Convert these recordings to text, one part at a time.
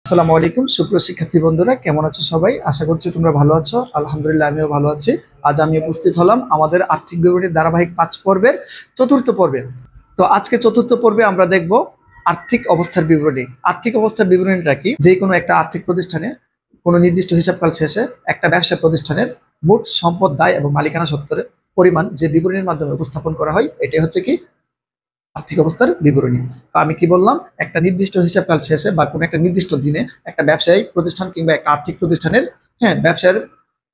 আসসালামু আলাইকুম সুপ্রিয় শিক্ষার্থী বন্ধুরা, কেমন আছো সবাই? আশা করছি তোমরা ভালো আছো। আলহামদুলিল্লাহ, আমিও ভালো আছি। আজ আমি উপস্থিত হলাম আমাদের আর্থিক বিবরণীর ধারাবাহিক 5 পর্বের চতুর্থ পর্বে। তো আজকে চতুর্থ পর্বে আমরা দেখব আর্থিক অবস্থার বিবরণী। আর্থিক অবস্থার বিবরণীটা কি? যে কোনো একটা আর্থিক প্রতিষ্ঠানে কোনো নির্দিষ্ট হিসাবকাল শেষে একটা ব্যবসা প্রতিষ্ঠানের মোট সম্পদ, দায় এবং মালিকানা সত্ত্বের পরিমাণ যে বিবরণীর মাধ্যমে উপস্থাপন করা হয়, এটাই হচ্ছে কি আর্থিক অবস্থার বিবরণী। তো আমি কি বললাম, একটা নির্দিষ্ট হিসাবকাল শেষে বা কোনো একটা নির্দিষ্ট দিনে একটা ব্যবসায়িক প্রতিষ্ঠান কিংবা একটা আর্থিক প্রতিষ্ঠানের ব্যবসার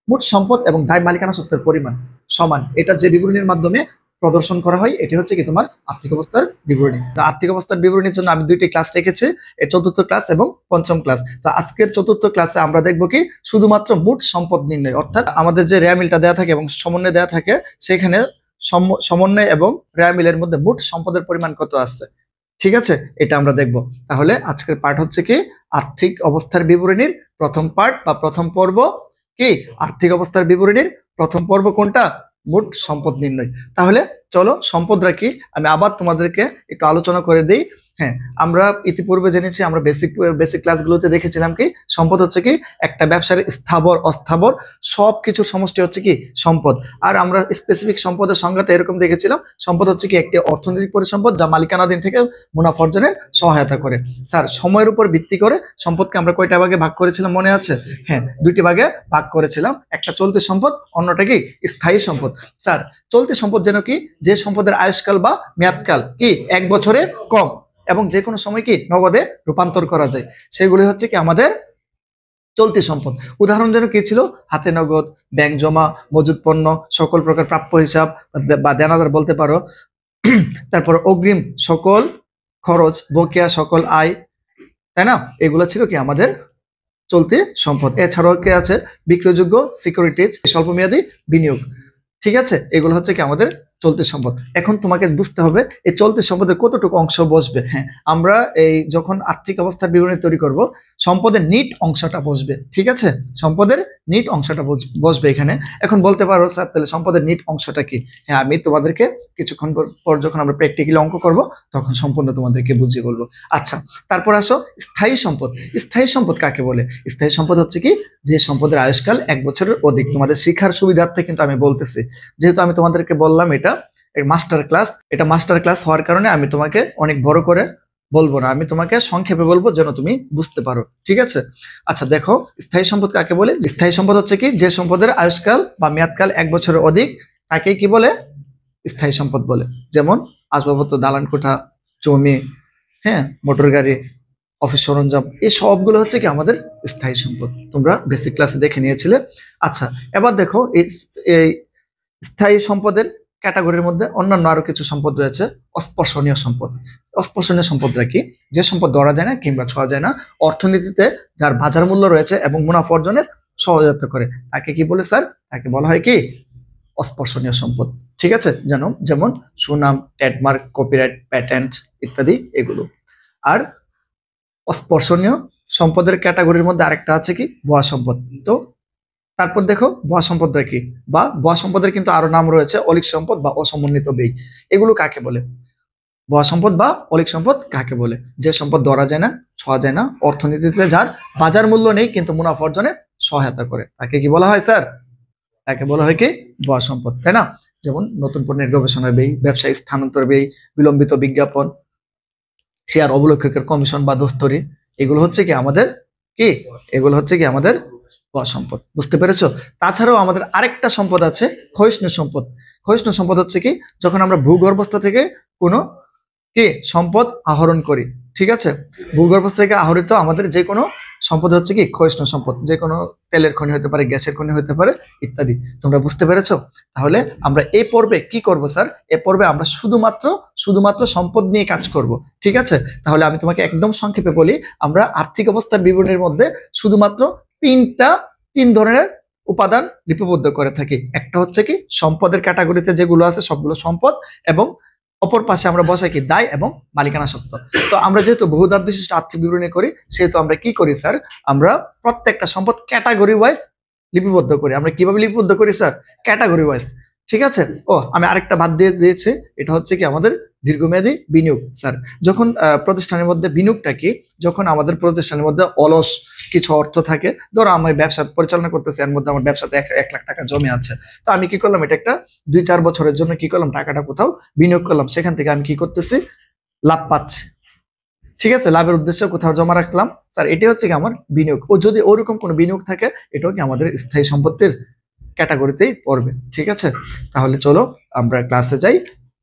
মোট সম্পদ এবং দায় মালিকানা সত্ত্বের পরিমাণ সমান, এটা যে বিবরণীর মাধ্যমে প্রদর্শন করা হয়, এটি হচ্ছে কি তোমার আর্থিক অবস্থার বিবরণী। তো আর্থিক অবস্থার বিবরণীর জন্য আমি দুইটি ক্লাস রেখেছি, এর চতুর্থ ক্লাস এবং পঞ্চম ক্লাস। তো আজকের চতুর্থ ক্লাসে আমরা দেখবো কি শুধুমাত্র মোট সম্পদ নির্ণয়, অর্থাৎ আমাদের যে রেয়ামিলটা দেওয়া থাকে এবং সমন্বয় দেওয়া থাকে, সেখানে সমন্বয় এবং রেয়ামিলের মধ্যে মোট সম্পদের পরিমাণ কত আছে, ঠিক আছে, এটা আমরা দেখব। তাহলে আজকের পার্ট হচ্ছে কি আর্থিক অবস্থার বিবরণীর প্রথম পার্ট বা প্রথম পর্ব। কি আর্থিক অবস্থার বিবরণীর প্রথম পর্ব কোনটা? মোট সম্পদ নির্ণয়। তাহলে চলো সম্পদরা কি আমি আবার তোমাদেরকে একটু আলোচনা করে দিই। হ্যাঁ, আমরা ইতিপূর্বে জেনেছি, আমরা বেসিক ক্লাসগুলোতে দেখেছিলাম কি সম্পদ হচ্ছে কি একটা ব্যবসার স্থাবর অস্থাবর সবকিছুর সমষ্টি হচ্ছে কি সম্পদ। আর আমরা স্পেসিফিক সম্পদের সংজ্ঞাতে এরকম দেখেছিলাম, সম্পদ হচ্ছে কি একটি অর্থনৈতিক পরিসম্পদ যা মালিকানাধীন থেকে মুনাফা অর্জনের সহায়তা করে। স্যার, সময়ের উপর ভিত্তি করে সম্পদকে আমরা কয়টা ভাগে ভাগ করেছিলাম মনে আছে? হ্যাঁ, দুইটি ভাগে ভাগ করেছিলাম, একটা চলতি সম্পদ, অন্যটা কি স্থায়ী সম্পদ। স্যার, চলতি সম্পদ যেন কি যে সম্পদের আয়ুষ্কাল বা মেয়াদকাল কি 1 বছরের কম এবং যে কোনো সময় কি নগদে রূপান্তর করা যায়, সেগুলি হচ্ছে কি আমাদের চলতি সম্পদ। উদাহরণ যেন কি ছিল? হাতে নগদ, ব্যাংক জমা, মজুদ পণ্য, সকল প্রকার প্রাপ্য হিসাব বা দেনাদার বলতে পারো। তারপর অগ্রিম সকল খরচ, বকেয়া সকল আয়, তাই না? এগুলো ছিল কি আমাদের চলতি সম্পদ। এছাড়াও কি আছে? বিক্রয়যোগ্য সিকিউরিটিজ, স্বল্পমেয়াদী বিনিয়োগ, ঠিক আছে, এগুলো হচ্ছে কি আমাদের চলতি সম্পদ। এখন তোমাকে বুঝতে হবে এই চলতি সম্পদের কতটুকু অংশ বসবে। হ্যাঁ, আমরা এই যখন আর্থিক অবস্থার বিবরণী তৈরি করব, সম্পদের নিট অংশটা বসবে, ঠিক আছে, সম্পদের নিট অংশটা বসবে এখানে। এখন বলতে পারো স্যার, তাহলে সম্পদের নিট অংশটা কি? হ্যাঁ, আমি তোমাদেরকে কিছুক্ষণ পর যখন আমরা প্র্যাকটিক্যালি অঙ্ক করব, তখন সম্পূর্ণ তোমাদেরকে বুঝিয়ে বলবো। আচ্ছা, তারপর আসো স্থায়ী সম্পদ। স্থায়ী সম্পদ কাকে বলে? স্থায়ী সম্পদ হচ্ছে কি যে সম্পদের আয়ুষ্কাল 1 বছরের অধিক। তোমাদের শিক্ষার সুবিধার্থে কিন্তু আমি বলতেছি, যেহেতু আমি তোমাদেরকে বললাম এটা মাস্টার ক্লাস, এটা মাস্টার ক্লাস হওয়ার কারণে আমি তোমাকে অনেক বড় করে বলবো না, আমি তোমাকে সংক্ষেপে বলবো যেন তুমি বুঝতে পারো, ঠিক আছে? আচ্ছা দেখো, স্থায়ী সম্পদ কাকে বলে? স্থায়ী সম্পদ হচ্ছে কি যে সম্পদের আয়ুষ্কাল বা মেয়াদকাল 1 বছরের অধিক, তাকে কি বলে? স্থায়ী সম্পদ বলে। যেমন আসবাবপত্র, দালান কোঠা, জমি, হ্যাঁ, মোটর গাড়ি, অফিস সরঞ্জাম, এই সবগুলো হচ্ছে কি আমাদের স্থায়ী সম্পদ। তোমরা বেসিক ক্লাসে দেখে নিয়েছিলে। আচ্ছা, এবার দেখো এই স্থায়ী সম্পদের ক্যাটাগরির মধ্যে অন্যান্য আরো কিছু সম্পদ রয়েছে। অস্পর্শনীয় সম্পদ। অস্পর্শনীয় সম্পদটা কি? যে সম্পদ ধরা যায় না কিংবা ছোঁয়া যায় না, অর্থনীতিতে যার বাজার মূল্য রয়েছে এবং মুনাফা অর্জনের সহায়তা করে, তাকে কি বলে স্যার? তাকে বলা হয় কি অস্পর্শনীয় সম্পদ, ঠিক আছে? যেমন সুনাম, ট্রেডমার্ক, কপিরাইট, প্যাটেন্ট ইত্যাদি এগুলো। আর অস্পর্শনীয় সম্পদের ক্যাটাগরির মধ্যে আরেকটা আছে কি ভুয়া সম্পদ। তো তারপর দেখো ভুয়া সম্পদটা কি, বা ভুয়া সম্পদের কিন্তু আরো নাম রয়েছে, অলিক সম্পদ বা অসমন্বিত ব্যয়। এগুলো কাকে বলে? ভুয়া সম্পদ বা অলিক সম্পদ কাকে বলে? যে সম্পদ ধরা যায় না, ছোঁয়া যায় না, অর্থনীতিতে যার বাজার মূল্য নেই কিন্তু মুনাফা অর্জনে সহায়তা করে, তাকে কি বলা হয় স্যার? তাকে বলা হয় কি ভুয়া সম্পদ, তাই না? যেমন নতুন পণ্যের গবেষণার ব্যয়, ব্যবসায়ী স্থানান্তর ব্যয়, বিলম্বিত বিজ্ঞাপন, শেয়ার অবলক্ষকের কমিশন বা দোস্তরি, এগুলো হচ্ছে কি আমাদের কি এগুলো হচ্ছে কি আমাদের ভুয়া সম্পদ। বুঝতে পেরেছো? তাছাড়াও আমাদের আরেকটা সম্পদ আছে, ক্ষয়িষ্ণু সম্পদ। ক্ষয়িষ্ণু সম্পদ হচ্ছে কি যখন আমরা ভূগর্ভস্থ থেকে কোনো কি সম্পদ আহরণ করি, ঠিক আছে? ভূগর্ভস্থ থেকে আহরিত আমাদের যে কোনো সম্পদ হচ্ছে কি ক্ষয়িষ্ণু সম্পদ। যে কোনো তেলের খনি হতে পারে, গ্যাসের খনি হতে পারে ইত্যাদি। তোমরা বুঝতে পেরেছো? তাহলে আমরা এই পর্বে কি করব স্যার? এই পর্বে আমরা শুধুমাত্র সম্পদ নিয়ে কাজ করব, ঠিক আছে? তাহলে আমি তোমাকে একদম সংক্ষেপে বলি, আমরা আর্থিক অবস্থার বিবরণীর মধ্যে শুধুমাত্র তিন ধরনের উপাদান লিপিবদ্ধ করে থাকি। একটা হচ্ছে কি সম্পদের ক্যাটাগরিতে যেগুলো আছে সবগুলো সম্পদ, এবং অপর পাশে আমরা বসাই কি দায় এবং মালিকানা সত্ত্ব। তো আমরা যেহেতু বহুধাপ বিশিষ্ট আর্থিক বিবরণী করি, সেহেতু আমরা কি করি স্যার? আমরা প্রত্যেকটা সম্পদ ক্যাটাগরি ওয়াইজ লিপিবদ্ধ করি। আমরা কিভাবে লিপিবদ্ধ করি স্যার? ক্যাটাগরি ওয়াইজ, ঠিক আছে। ও আমি আরেকটা বাদ দিয়ে দিয়েছি, এটা হচ্ছে কি আমাদের দীর্ঘমেয়াদী বিনিয়োগ। স্যার যখন প্রতিষ্ঠানের মধ্যে বিনিয়োগটা কি, যখন আমাদের প্রতিষ্ঠানের মধ্যে অলস কিছু অর্থ থাকে, ধরো আমি ব্যবসা পরিচালনা করতেছি, এর মধ্যে আমার ব্যবসাতে 1 লাখ টাকা জমে আছে, তো আমি কি করলাম, এটা একটা 2-4 বছরের জন্য কি করলাম, টাকাটা কোথাও বিনিয়োগ করলাম, সেখান থেকে আমি কি করতেছি, লাভ পাচ্ছি। ঠিক আছে, লাভের উদ্দেশ্যে কোথাও জমা রাখলাম, স্যার এটি হচ্ছে কি আমার বিনিয়োগ। ও যদি ওরকম কোনো বিনিয়োগ থাকে, এটাও কি আমাদের স্থায়ী সম্পত্তির ক্যাটাগরিতেই পড়বে। ঠিক আছে, তাহলে চলো আমরা ক্লাসে যাই।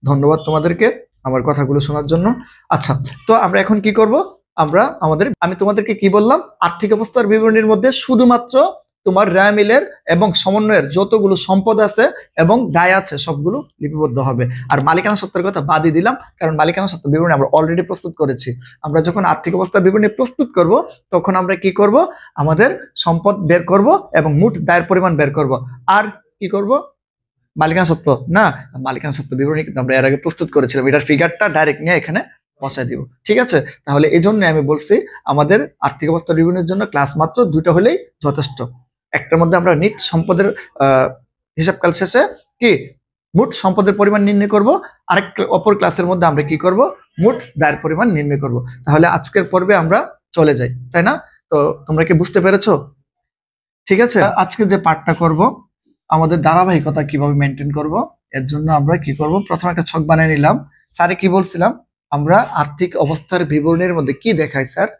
ধন্যবাদ তোমাদেরকে আমার কথাগুলো শোনার জন্য। আচ্ছা, তো আমরা এখন কি করব, আমি তোমাদেরকে কি বললাম, আর্থিক অবস্থার বিবরণীর মধ্যে শুধুমাত্র তোমার র্যা মিলের এবং সমন্বয়ের যতগুলো সম্পদ আছে এবং দায় আছে সবগুলো লিপিবদ্ধ হবে। আর মালিকানা সত্ত্বের কথা বাদই দিলাম, কারণ মালিকানা সত্ত্ব বিবরণী আমরা অলরেডি প্রস্তুত করেছি। আমরা যখন আর্থিক অবস্থার বিবরণী প্রস্তুত করব, তখন আমরা কি করব, আমাদের সম্পদ বের করব এবং মোট দায়ের পরিমাণ বের করব। আর কি করব, মালিকানা সত্ত্ব না, মালিকানা সত্ত্ব বিবরণী কিন্তু আমরা এর আগে প্রস্তুত করেছিলাম, এটার ফিগারটা ডাইরেক্ট নিয়ে এখানে বসাই দিব। ঠিক আছে, তাহলে এই জন্য আমি বলছি আমাদের আর্থিক অবস্থা বিবরণীর জন্য ক্লাস মাত্র 2টা হলেই যথেষ্ট। একটার মধ্যে আমরা নিট সম্পদের হিসাবকাল শেষে কি মোট সম্পদের পরিমাণ নির্ণয় করব, আরেক অপর ক্লাসের মধ্যে আমরা কি করব, মোট দায়ের পরিমাণ নির্ণয় করব। তাহলে আজকের পর্বে আমরা চলে যাই, তাই না? তো তোমরা কি বুঝতে পেরেছো? ঠিক আছে, আজকে যে পাঠটা করব, আমাদের ধারাবাহিকতা কিভাবে মেনটেন করব, এর জন্য আমরা কি করব, প্রথমে একটা ছক বানিয়ে নিলাম। স্যারে কি বলছিলাম, আমরা আর্থিক অবস্থার বিবরণীর মধ্যে কি দেখাই স্যার,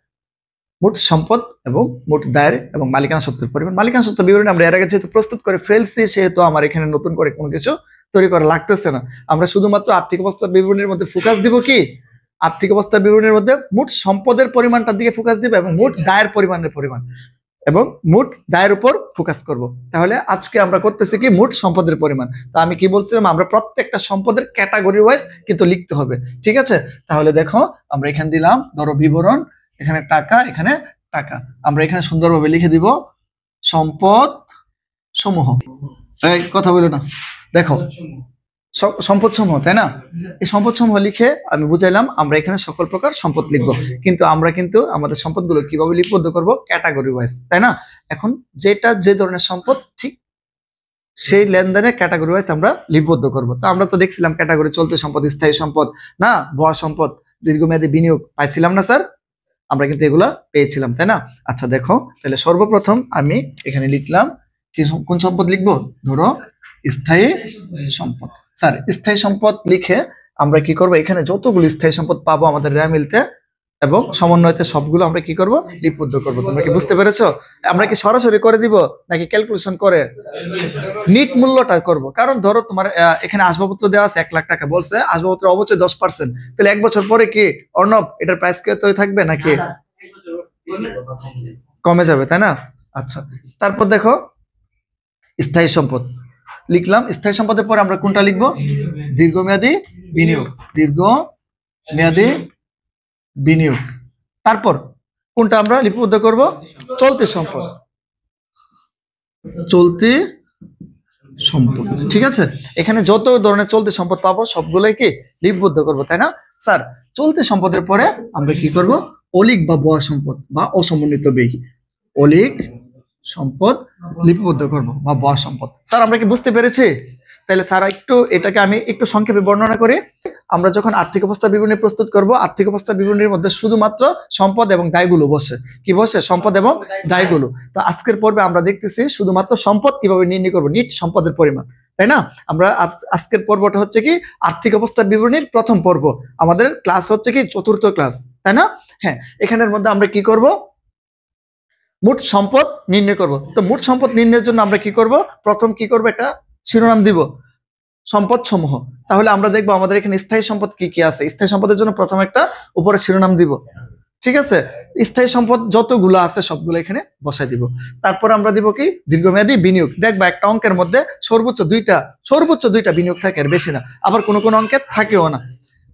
মোট সম্পদ এবং মোট দায়ের এবং মালিকানা সত্ত্বের পরিমাণ। মালিকানা সত্ত্ব বিবরণী আমরা এর আগে যেহেতু প্রস্তুত করে ফেলছি, সেহেতু আমার এখানে নতুন করে কোনো কিছু তৈরি করা লাগতেছে না। আমরা শুধুমাত্র আর্থিক অবস্থার বিবরণীর মধ্যে ফোকাস দিব কি, আর্থিক অবস্থার বিবরণীর মধ্যে মোট সম্পদের পরিমাণটার দিকে ফোকাস দিব এবং মোট দায়ের পরিমাণের পরিমাণ এবং মোট দায়ের উপর ফোকাস করব। তাহলে আজকে আমরা করতেছি কি, মোট সম্পদের পরিমাণ। তো আমি কি বলছিলাম, আমরা প্রত্যেকটা সম্পদের ক্যাটাগরি ওয়াইজ কিন্তু লিখতে হবে। ঠিক আছে, তাহলে দেখো আমরা এখানে দিলাম, ধরো বিবরণ, এখানে টাকা, এখানে টাকা, আমরা এখানে সুন্দরভাবে লিখে দিব সম্পদ সমূহ। এই কথা বলো না, দেখো সম্পদ সমূহ, তাই না? এই সম্পদ সমূহ লিখে আমি বুঝাইলাম আমরা এখানে সকল প্রকার সম্পদ লিখবো, কিন্তু আমরা কিন্তু আমাদের সম্পদগুলো কিভাবে লিপিবদ্ধ করবো, ক্যাটাগরি ওয়াইজ, তাই না? এখন যেটা যে ধরনের সম্পদ, ঠিক সেই লেনদেনের ক্যাটাগরি ওয়াইজ আমরা লিপিবদ্ধ করবো। তো আমরা তো দেখছিলাম ক্যাটাগরি চলতি সম্পদ, স্থায়ী সম্পদ, না ভুয়া সম্পদ, দীর্ঘমেয়াদী বিনিয়োগ পাইছিলাম না স্যার? আমরা কিন্তু এগুলা পেয়েছিলাম, তাই না? আচ্ছা দেখো, তাহলে সর্বপ্রথম আমি এখানে লিখলাম কি, কোন সম্পদ লিখবো, ধরো স্থায়ী সম্পদ। স্যার স্থায়ী সম্পদ লিখে আমরা কি করব, এখানে যতগুলো স্থায়ী সম্পদ পাবো আমাদের র্যা মিলতে এবং সমন্বয়তে সবগুলো আমরা কি করব, লিপিবদ্ধ করব। তোমরা কি বুঝতে পেরেছো? আমরা কি সরাসরি করে দিব নাকি ক্যালকুলেশন করে নিট মূল্যটা করব? কারণ ধরো তোমার এখানে আসবাবপত্র দেওয়া আছে 1 লাখ টাকা, বলছে আসবাবপত্র অবশ্যই 10%, তাহলে 1 বছর পরে কি অর্ণব এটার প্রাইস কে তো থাকবে নাকি কমে যাবে, তাই না? আচ্ছা, তারপর দেখো স্থায়ী সম্পদ লিখলাম, স্থায়ী সম্পদের পরে আমরা কোনটা লিখবো, দীর্ঘমেয়াদী বিনিয়োগ, দীর্ঘমেয়াদী বিনিয়োগ। তারপর কোনটা আমরা লিপিবদ্ধ করব, চলতি সম্পদ, চলতি সম্পদ। ঠিক আছে, এখানে যত ধরনের চলতি সম্পদ পাবো সবগুলোই কি লিপিবদ্ধ করব, তাই না? স্যার চলতি সম্পদের পরে আমরা কি করব, অলিক বা ভুয়া সম্পদ বা অসমন্বিত ব্যয়, অলিক সম্পদ লিপিবদ্ধ করব বা ভুয়া সম্পদ। স্যার আমরা কি বুঝতে পেরেছি? তাহলে স্যার একটু এটাকে আমি একটু সংক্ষেপে বর্ণনা করি। আমরা যখন আর্থিক অবস্থা বিবরণী প্রস্তুত করব, আর্থিক অবস্থা বিবরণীর মধ্যে শুধুমাত্র সম্পদ এবং দায়গুলো বসে, কি বসে, সম্পদ এবং দায়গুলো। তো আজকের পর্বে আমরা দেখতেছি শুধুমাত্র সম্পদ কিভাবে নির্ণয় করব, নিট সম্পদের পরিমাণ, তাই না? আমরা আজকের পর্বটা হচ্ছে কি আর্থিক অবস্থার বিবরণীর প্রথম পর্ব, আমাদের ক্লাস হচ্ছে কি 4র্থ ক্লাস, তাই না? হ্যাঁ, এখানের মধ্যে আমরা কি করব, মোট সম্পদ নির্ণয় করব। তো মোট সম্পদ নির্ণয়ের জন্য আমরা কি করব, প্রথম কি করব, একটা শিরোনাম দিব সম্পদ সমূহ। তাহলে আমরা দেখবো আমাদের এখানে স্থায়ী সম্পদ কি কি আছে। স্থায়ী সম্পদের জন্য প্রথম একটা উপরে শিরোনাম দিব, ঠিক আছে? স্থায়ী সম্পদ যতগুলো আছে সবগুলো এখানে বসাই দিব। তারপর আমরা দিব কি, দীর্ঘমেয়াদী বিনিয়োগ। দেখবা একটা অঙ্কের মধ্যে সর্বোচ্চ দুইটা বিনিয়োগ থাকে, আর বেশি না, আবার কোনো কোনো অঙ্কে থাকেও না।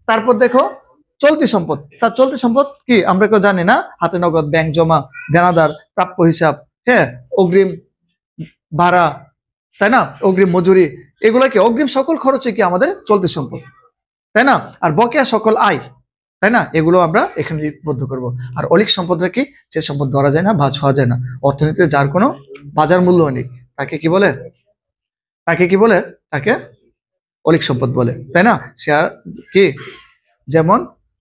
তারপর দেখো চলতি সম্পদ। স্যার চলতি সম্পদ কি আমরা কেউ জানি না, হাতে নগদ, ব্যাংক জমা, দেনাদার, প্রাপ্য হিসাব, হ্যাঁ, অগ্রিম ভাড়া, তাই না, অগ্রিম মজুরি, এগুলা কি অগ্রিম সকল খরচে কি আমাদের চলতি সম্পদ, তাই না? আর বকেয়া সকল আয়, তাই না, এগুলো আমরা এখানে লিপিবদ্ধ করব। আর অলিক সম্পদটা কি, যে সম্পদ ধরা যায় না বা ছোঁয়া যায় না, অর্থনীতিতে যার কোনো বাজার মূল্য নেই, তাকে কি বলে, তাকে অলিক সম্পদ বলে, তাই না? শেয়ার কি, যেমন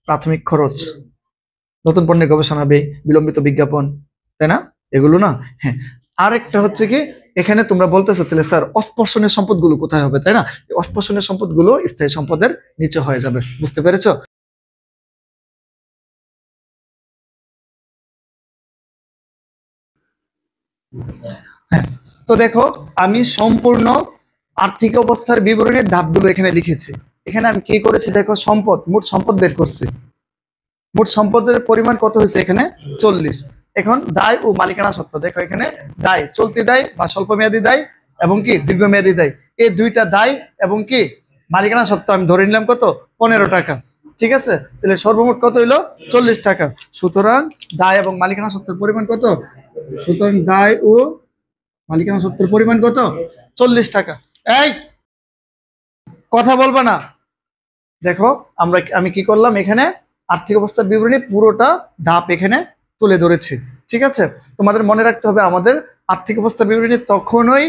প্রাথমিক খরচ, নতুন পণ্যের গবেষণা ব্যয়, বিলম্বিত বিজ্ঞাপন, তাই না, এগুলো না। হ্যাঁ, আরেকটা হচ্ছে কি, এখানে তোমরা বলতেছো তাহলে স্যার অস্পর্শনীয় সম্পদগুলো কোথায় হবে, তাই না? অস্পর্শনীয় সম্পদগুলো স্থায়ী সম্পদের নিচে হয়ে যাবে, বুঝতে পেরেছো? হ্যাঁ, তো দেখো আমি সম্পূর্ণ আর্থিক অবস্থার বিবরণের ধাপগুলো এখানে লিখেছি। এখানে আমি কি করেছি দেখো, সম্পদ, মোট সম্পদ বের করছি। মোট সম্পদের পরিমাণ কত হয়েছে এখানে, 40। এখন দায় ও মালিকানা সত্ত্ব, দেখো এখানে দায়, চলতি দায় বা স্বল্প মেয়াদী দায় এবং কি দীর্ঘমেয়াদী দায়, এই দুইটা দায় এবং কি মালিকানা সত্ত্ব আমি ধরে নিলাম কত, 15 টাকা। ঠিক আছে, তাহলে সর্বমোট কত হইলো, 40 টাকা। সুতরাং দায় এবং মালিকানা সত্ত্বের পরিমাণ কত, সুতরাং দায় ও মালিকানা সত্ত্বের পরিমাণ কত, 40 টাকা। এই কথা বলবা না। দেখো আমি কি করলাম, এখানে আর্থিক অবস্থার বিবরণী পুরোটা ধাপ এখানে তুলে ধরেছি। ঠিক আছে, তোমাদের মনে রাখতে হবে আমাদের আর্থিক অবস্থার বিবরণী তখনই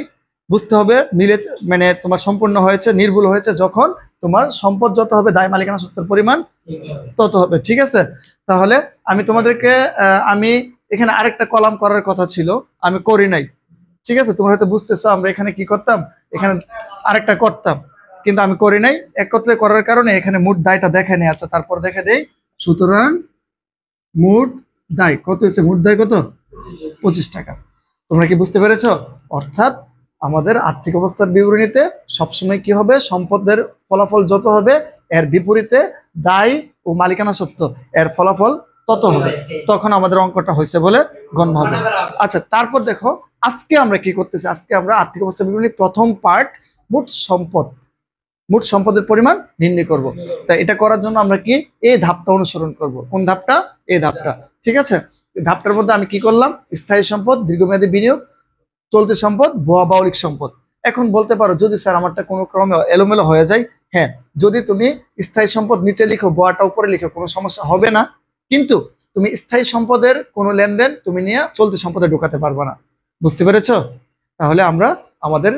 বুঝতে হবে মিলে, মানে তোমার সম্পূর্ণ হয়েছে, নির্ভুল হয়েছে, যখন তোমার সম্পদ যত হবে দায় মালিকানা সত্ত্বের পরিমাণ তত হবে। ঠিক আছে, তাহলে আমি তোমাদেরকে আমি এখানে আরেকটা কলাম করার কথা ছিল, আমি করি নাই। ঠিক আছে, তোমরা হয়তো বুঝতেছো আমরা এখানে কি করতাম, এখানে আরেকটা করতাম, কিন্তু আমি করি নাই। একত্রে করার কারণে এখানে মোট দায়টা দেখে নেই। আচ্ছা, তারপর দেখে দেই। সুতরাং মোট দায় কত হয়েছে, মোট দায় কত, 25 টাকা। তোমরা কি বুঝতে পেরেছো? অর্থাৎ আমাদের আর্থিক অবস্থার বিবরণীতে সবসময় কি হবে, সম্পদের ফলাফল যত হবে এর বিপরীতে দায় ও মালিকানা সত্ত্ব এর ফলাফল তত হবে, তখন আমাদের অঙ্কটা হয়েছে বলে গণ্য হবে। আচ্ছা, তারপর দেখো আজকে আমরা কি করতেছি, আজকে আমরা আর্থিক অবস্থা বিবরণী প্রথম পার্ট, মোট সম্পদ, মোট সম্পদের পরিমাণ নির্ণয় করব। তাই এটা করার জন্য আমরা কি এই ধাপটা অনুসরণ করব। কোন ধাপটা, এই ধাপটা। ঠিক আছে, ধাপটার মধ্যে আমি কি করলাম, স্থায়ী সম্পদ, দীর্ঘমেয়াদী বিনিয়োগ, চলতি সম্পদ, ভুয়া বাউলিক সম্পদ। এখন বলতে পারো যদি স্যার আমারটা কোনো ক্রমে এলোমেলো হয়ে যায়, হ্যাঁ, যদি তুমি স্থায়ী সম্পদ নিচে লিখো, ভুয়াটা উপরে লিখো, কোনো সমস্যা হবে না। কিন্তু তুমি স্থায়ী সম্পদের কোনো লেনদেন তুমি নিয়ে চলতি সম্পদে ঢোকাতে পারবে না। বুঝতে পেরেছো? তাহলে আমরা আমাদের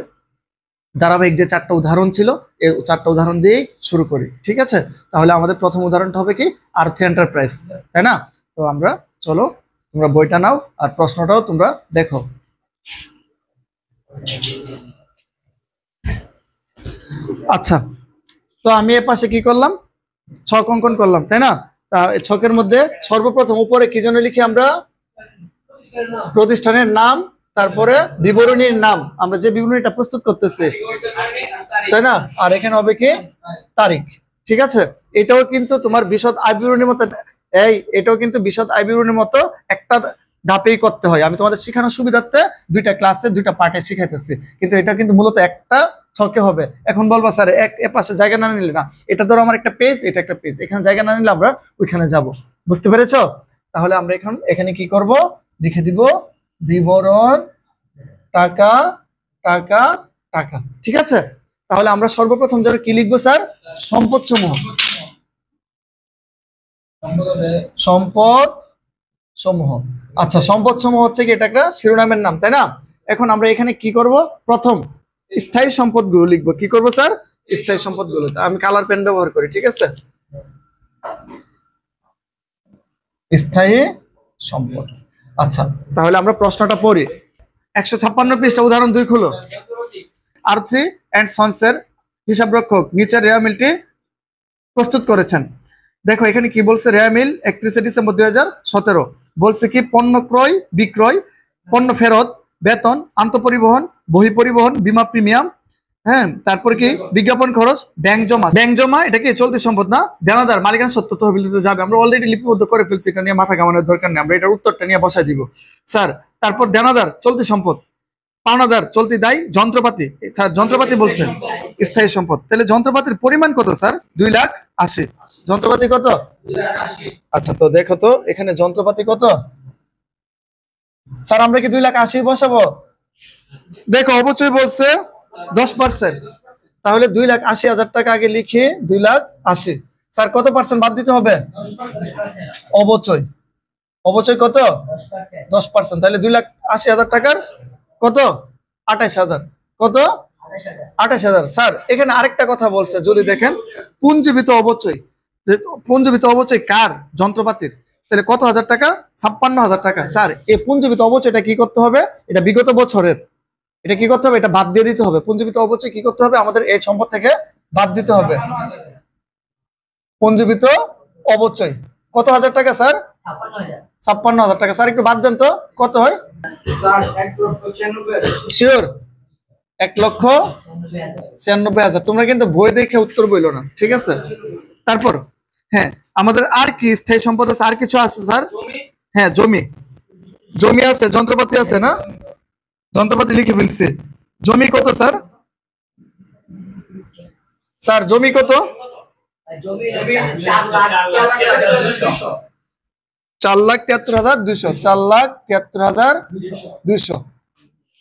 ধারাবাহিক যে 4টা উদাহরণ ছিল, এই 4টা উদাহরণ দিয়েই শুরু করি। ঠিক আছে, তাহলে আমাদের প্রথম উদাহরণটা হবে কি, আরতি এন্টারপ্রাইজ, তাই না? তো আমরা চলো, তোমরা বইটা নাও আর প্রশ্নটাও তোমরা দেখো। আচ্ছা, তো আমি এ পাশে কি করলাম, ছক অঙ্কন করলাম, তাই না? তা ছকের মধ্যে সর্বপ্রথম উপরে কি যেন লিখি আমরা, প্রতিষ্ঠানের নাম, তারপরে বিবরণীর নাম, আমরা যে বিবরণীটা প্রস্তুত করতেছি, তাই না? আর এখানে হবে কি, তারিখ। ঠিক আছে, এটাও কিন্তু তোমার বিশদ আয় বিবরণীর মতো, এটাও কিন্তু বিশদ আয় বিবরণীর মতো একটা ধাপেই করতে হয়। আমি তোমাদের শেখানোর সুবিধার্থে দুইটা ক্লাসে দুইটা পার্টে শিখাইতেছি, কিন্তু এটা কিন্তু মূলত একটা ছকে হবে। এখন বলবা স্যার এ পাশে জায়গা না নিলে না, এটা ধরো আমার একটা পেজ, এটা একটা পেজ, এখানে জায়গা না নিলে আমরা ওইখানে যাব। বুঝতে পেরেছো? তাহলে আমরা এখানে কি করব, লিখে দিব বিবরণ টাকা টাকা টাকা। ঠিক আছে, তাহলে আমরা সর্বপ্রথম যারা কি লিখবো স্যার, সম্পদ সমূহ, সম্পদ সমূহ। আচ্ছা, সম্পদ সমূহ হচ্ছে কি, এটা একটা শিরোনামের নাম, তাই না? এখন আমরা এখানে কি করব, প্রথম স্থায়ী সম্পদগুলো লিখবো। কি করব স্যার, স্থায়ী সম্পদগুলো। আমি কালার পেন ব্যবহার করি। ঠিক আছে, স্থায়ী সম্পদ। আচ্ছা, তাহলে আমরা প্রশ্নটা পড়ি। 156 পৃষ্ঠা, উদাহরণ 2 খুলো। আর্থি অ্যান্ড সন্সের হিসাবরক্ষক নিচের রেয়া মিলটি প্রস্তুত করেছেন। দেখো এখানে কি বলছে, রেয়া মিল 31 ডিসেম্বর 2017 বলছে কি, পণ্য ক্রয় বিক্রয়, পণ্য ফেরত, বেতন, আন্তঃপরিবহন, বহি পরিবহন, বীমা প্রিমিয়াম, হ্যাঁ, তারপর কি বিজ্ঞাপন খরচ, ব্যাংক জমা। ব্যাংক জমা এটা কি চলতি সম্পদ না, দেনাদার মালিকানা সত্ত্ব তহবিলতে যাবে। আমরা অলরেডি লিপিবদ্ধ করে ফেলছি, এটা নিয়ে মাথা ঘামানোর দরকার নেই, আমরা এটার উত্তরটা নিয়ে বসাই দিব স্যার। তারপর দেনাদার চলতি সম্পদ, পাওনাদার চলতি দায়, যন্ত্রপাতি, স্যার যন্ত্রপাতি বলছেন স্থায়ী সম্পদ। তাহলে যন্ত্রপাতির পরিমাণ কত স্যার, 2,80,000। যন্ত্রপাতি কত, আচ্ছা তো দেখো তো এখানে যন্ত্রপাতি কত স্যার, আমরা কি 2,80,000 বসাবো? দেখো অবশ্যই বলছে 10%, তাহলে 2,80,000 টাকা আগে লিখে 2,80,000। স্যার কত পার্সেন্ট বাদ দিতে হবে, অবশ্যই অবশ্যই কত, 10%। তাহলে 2,80,000 টাকার কত, 28,000, কত 28,000। স্যার এখানে আরেকটা কথা বলছে, যদি দেখেন পুঞ্জীবিত অবচয়, যে পুঞ্জীবিত অবচয় কার, যন্ত্রপাতির, তাহলে কত হাজার টাকা? 56,000 টাকা। স্যার এই পুঞ্জীবিত অবচয়টা কি করতে হবে? এটা বিগত বছরের, এটা কি করতে হবে? এটা বাদ দিয়ে দিতে হবে। পুঞ্জীবিত অবচয় কি করতে হবে? আমাদের এই সম্পদ থেকে বাদ দিতে হবে। পুঞ্জীবিত অবচয় কত হাজার টাকা স্যার? 56,000 টাকা। স্যার একটু বাদ দেন তো, কত হয়? শিওর? 1,96,000। তোমরা কিন্তু বই দেখে উত্তর বইলো না, ঠিক আছে? তারপর হ্যাঁ, আমাদের আর কি স্থায়ী সম্পদ আছে? আর কিছু আছে স্যার? হ্যাঁ, জমি, জমি আছে, যন্ত্রপাতি আছে না? যন্ত্রপাতি লিখে ফেলছি। জমি কত স্যার? স্যার জমি কত? 4,73,200। 4,73,200।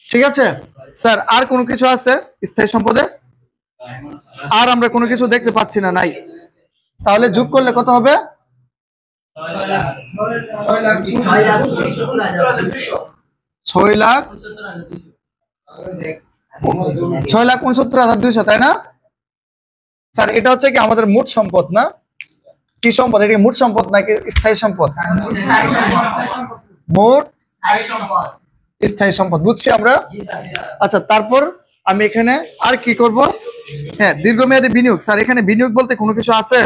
ঠিক আছে স্যার। আর কোনো কিছু আছে স্থায়ী সম্পদে? আর আমরা কোনো কিছু দেখতে পাচ্ছি না, নাই। তাহলে যোগ করলে কত হবে? 6,69,200, তাই না স্যার? এটা হচ্ছে কি আমাদের মোট সম্পদ না? কি সম্পদ এটা? মোট সম্পদ নাকি স্থায়ী সম্পদ? মোট স্থায়ী সম্পদ, বুঝছি আমরা। আচ্ছা, তারপর আমি এখানে আর কি করব? হ্যাঁ, দীর্ঘমেয়াদী বিনিয়োগ। স্যার এখানে বিনিয়োগ বলতে কোনো কিছু আছে?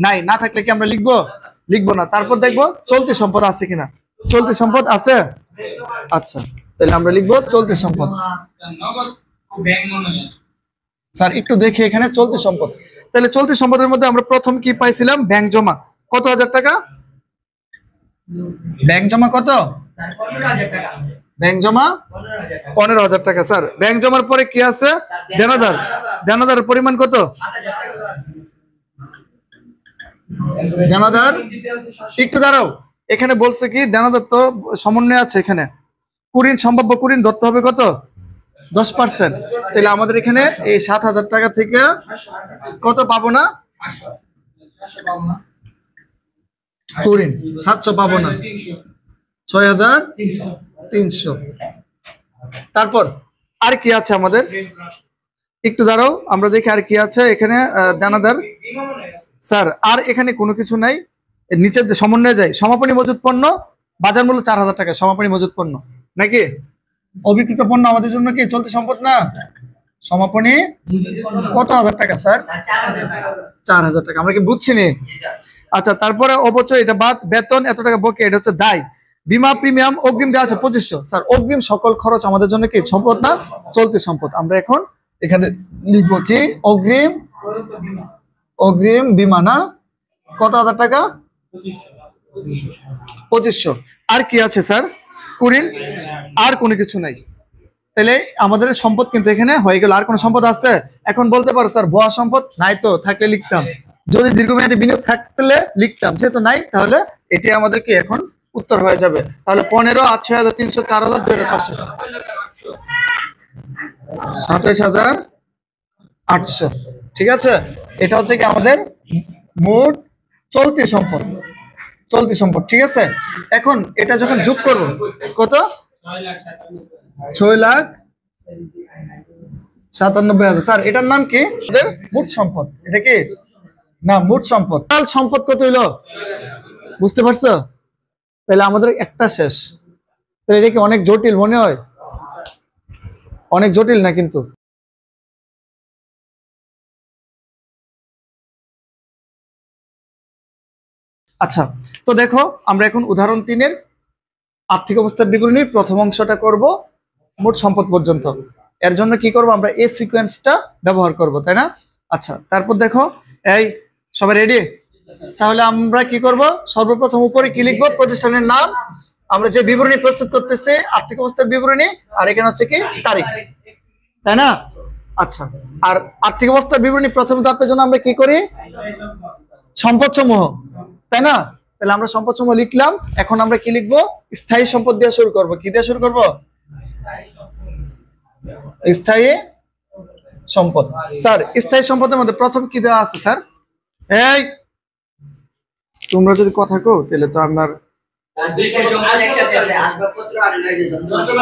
নাই। না থাকলে কি আমরা লিখবো? লিখবো না। তারপর দেখবো চলতি সম্পদ আছে কিনা। চলতি সম্পদ আছে? আচ্ছা, তাহলে আমরা লিখবো চলতি সম্পদ। স্যার একটু দেখি এখানে চলতি সম্পদ। তাহলে চলতি সম্পদের মধ্যে আমরা প্রথম কি পাইছিলাম? ব্যাংক জমা। কত হাজার টাকা? ব্যাংক জমা কত? ব্যাংক জমা 15,000 টাকা। স্যার ব্যাংক জমার পরে কি আছে? দেনাদার। দেনাদারের পরিমাণ কত? দেনাদার একটু দাঁড়াও, এখানে বলছে কি দেনাদার তো সমন্বয় আছে। এখানে কুঋণ, সম্ভাব্য কুঋণ ধরতে হবে কত? 10%। তাহলে আমাদের এখানে এই 7,000 টাকা থেকে কত পাবো না? কুঋণ 700 পাবো না, 6,300। তারপর আর কি আছে আমাদের? একটু দাঁড়াও, আমরা দেখি আর কি আছে এখানে। দানাদার। স্যার আর এখানে কোনো কিছু নাই। নিচের যে সমন্বয়ে যায়, সমাপনী মজুত পণ্য, বাজার মূল্য 4,000 টাকা। সমাপনী মজুত পণ্য নাকি অবিকৃত পণ্য আমাদের জন্য কি চলতি সম্পদ না? সমাপনী কত হাজার টাকা স্যার? 4,000 টাকা। আমরা কি বুঝছি নি? আচ্ছা, তারপরে অবচয় এটা বাদ। বেতন এত টাকা বকে, এটা হচ্ছে দায়। বীমা প্রিমিয়াম অগ্রিম দেওয়া আছে 2500। স্যার অগ্রিম সকল খরচ আমাদের জন্য কি সম্পদ না? চলতি সম্পদ। আমরা এখন এখানে লিখবো কি? অগ্রিম, অগ্রিম বীমা না? কত হাজার টাকা? 2500। আর কি আছে স্যার? কুঋণ। আর কোনো কিছু নাই। তাহলে আমাদের সম্পদ কিন্তু এখানে হয়ে গেল। আর কোন সম্পদ আছে? এখন বলতে পারো স্যার ভুয়া সম্পদ নাই তো, থাকলে লিখতাম। যদি দীর্ঘমেয়াদী বিনিয়োগ থাকলে লিখতাম, যেহেতু নাই তাহলে এটি আমাদের কি এখন উত্তর হয়ে যাবে। তাহলে 15, 6,300, 4,000, 2,500, 27,800। ঠিক আছে, এটা হচ্ছে কি আমাদের মোট চলতি সম্পদ। চলতি সম্পদ, ঠিক আছে। এখন এটা যখন যোগ করব, কত? 6,97,000। স্যার এটার নাম কি? আমাদের মোট সম্পদ। এটা কি না? মোট সম্পদ। সম্পদ কত হইলো? বুঝতে পারছো? তাহলে আমাদের একটা শেষ। তাহলে এটা কি অনেক জটিল মনে হয়? অনেক জটিল না কিন্তু। আচ্ছা, তো দেখো আমরা এখন উদাহরণ 3-এর আর্থিক অবস্থার বিবরণীর প্রথম অংশটা করব মোট সম্পদ পর্যন্ত। এর জন্য কি করব? আমরা এই সিকোয়েন্সটা ব্যবহার করব, তাই না? আচ্ছা, তারপর দেখো, এই সবাই রেডি? তাহলে আমরা কি করব? সর্বপ্রথম উপরে কি লিখব? প্রতিষ্ঠানের নাম। আমরা যে বিবরণী প্রস্তুত করতেছি আর্থিক অবস্থার বিবরণী, আর এখানে হচ্ছে কি তারিখ, তাই না? আচ্ছা, আর আর্থিক অবস্থার বিবরণী প্রথম ধাপের জন্য আমরা কি করি? সম্পদ সমূহ, তাই না? তাহলে আমরা সম্পদ সমূহ লিখলাম। এখন আমরা কি লিখবো? স্থায়ী সম্পদ দিয়ে শুরু করব। কি দিয়ে শুরু করব? স্থায়ী সম্পদ। স্যার স্থায়ী সম্পদের মধ্যে প্রথম কি দেওয়া আছে স্যার? এই তোমরা যদি কথা কও তাহলে তো আমার,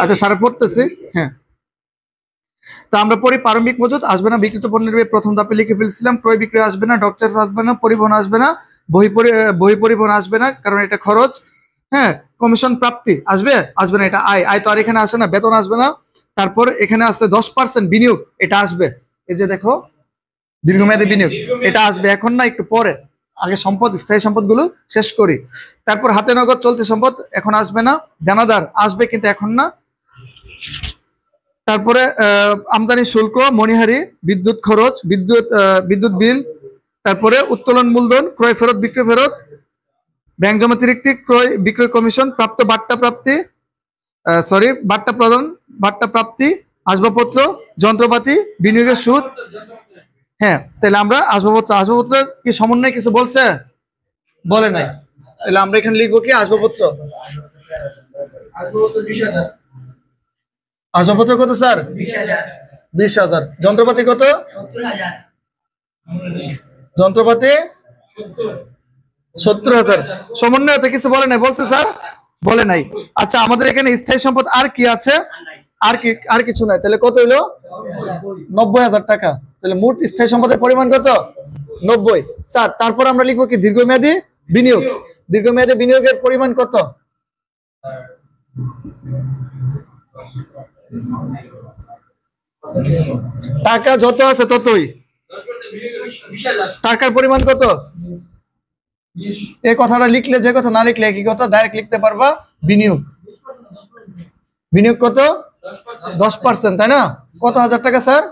আচ্ছা স্যার পড়তেছি। হ্যাঁ, তো আমরা পড়ি প্রারম্ভিক মজুদ আসবে না, বিক্রিত পণ্যের ব্যয় প্রথম ধাপে লিখে ফেলছিলাম, ক্রয় বিক্রয় আসবে না, ডক চার্জ আসবে না, পরিবহন আসবে না, বহি পরিবহন আসবে না কারণ এটা খরচ। হ্যাঁ, কমিশন প্রাপ্তি আসবে আসবে না, এটা আয়, আয় তো আর এখানে আসে না, বেতন আসবে না। তারপর এখানে আছে 10% বিনিয়োগ, এটা আসবে। এই যে দেখো দীর্ঘমেয়াদী বিনিয়োগ, এটা আসবে এখন না, একটু পরে। আগে সম্পদ, স্থায়ী সম্পদ গুলো শেষ করি। তারপর হাতে নগদ চলতি সম্পদ এখন আসবে না, দেনাদার আসবে কিন্তু এখন না। তারপরে আমদানি শুল্ক, মণিহারি, বিদ্যুৎ খরচ, বিদ্যুৎ বিল, তারপরে উত্তোলন মূলধন, ক্রয় ফেরত, বিক্রয় ফেরত, ব্যাংক জমাতিরিক্তি, ক্রয় বিক্রয় কমিশন, প্রাপ্ত বাট্টা প্রাপ্তি, বাট্টা প্রদান, বাট্টা প্রাপ্তি, আসবাবপত্র, যন্ত্রপাতি, বিনিয়োগের সুদ। হ্যাঁ, তাহলে আমরা আসবাবপত্র কি সমন্বয় কিছু বলছে? বলে নাই। তাহলে আমরা এখানে লিখবো কি আসবাবপত্র। আসবাবপত্র কত স্যার? 20,000। যন্ত্রপাতি কত? যন্ত্রপাতি 70,000। সমন্বয় তো কিছু বলে নাই, বলছে স্যার? বলে নাই। আচ্ছা, আমাদের এখানে স্থায়ী সম্পদ আর কি আছে? আর কিছু নাই। তাহলে কত হইলো? 90,000 টাকা। তাহলে মোট স্থায়ী সম্পদের পরিমাণ কত? 90। স্যার তারপর আমরা লিখবো কি দীর্ঘমেয়াদী বিনিয়োগ। দীর্ঘমেয়াদী বিনিয়োগের পরিমাণ কত? টাকা যত আছে ততই। টাকার পরিমাণ কত? এই কথাটা লিখলে যে কথা, না লিখলে একই কথা, ডাইরেক্ট লিখতে পারবা। বিনিয়োগ, বিনিয়োগ কত? 10%, তাই না? কত হাজার টাকা স্যার?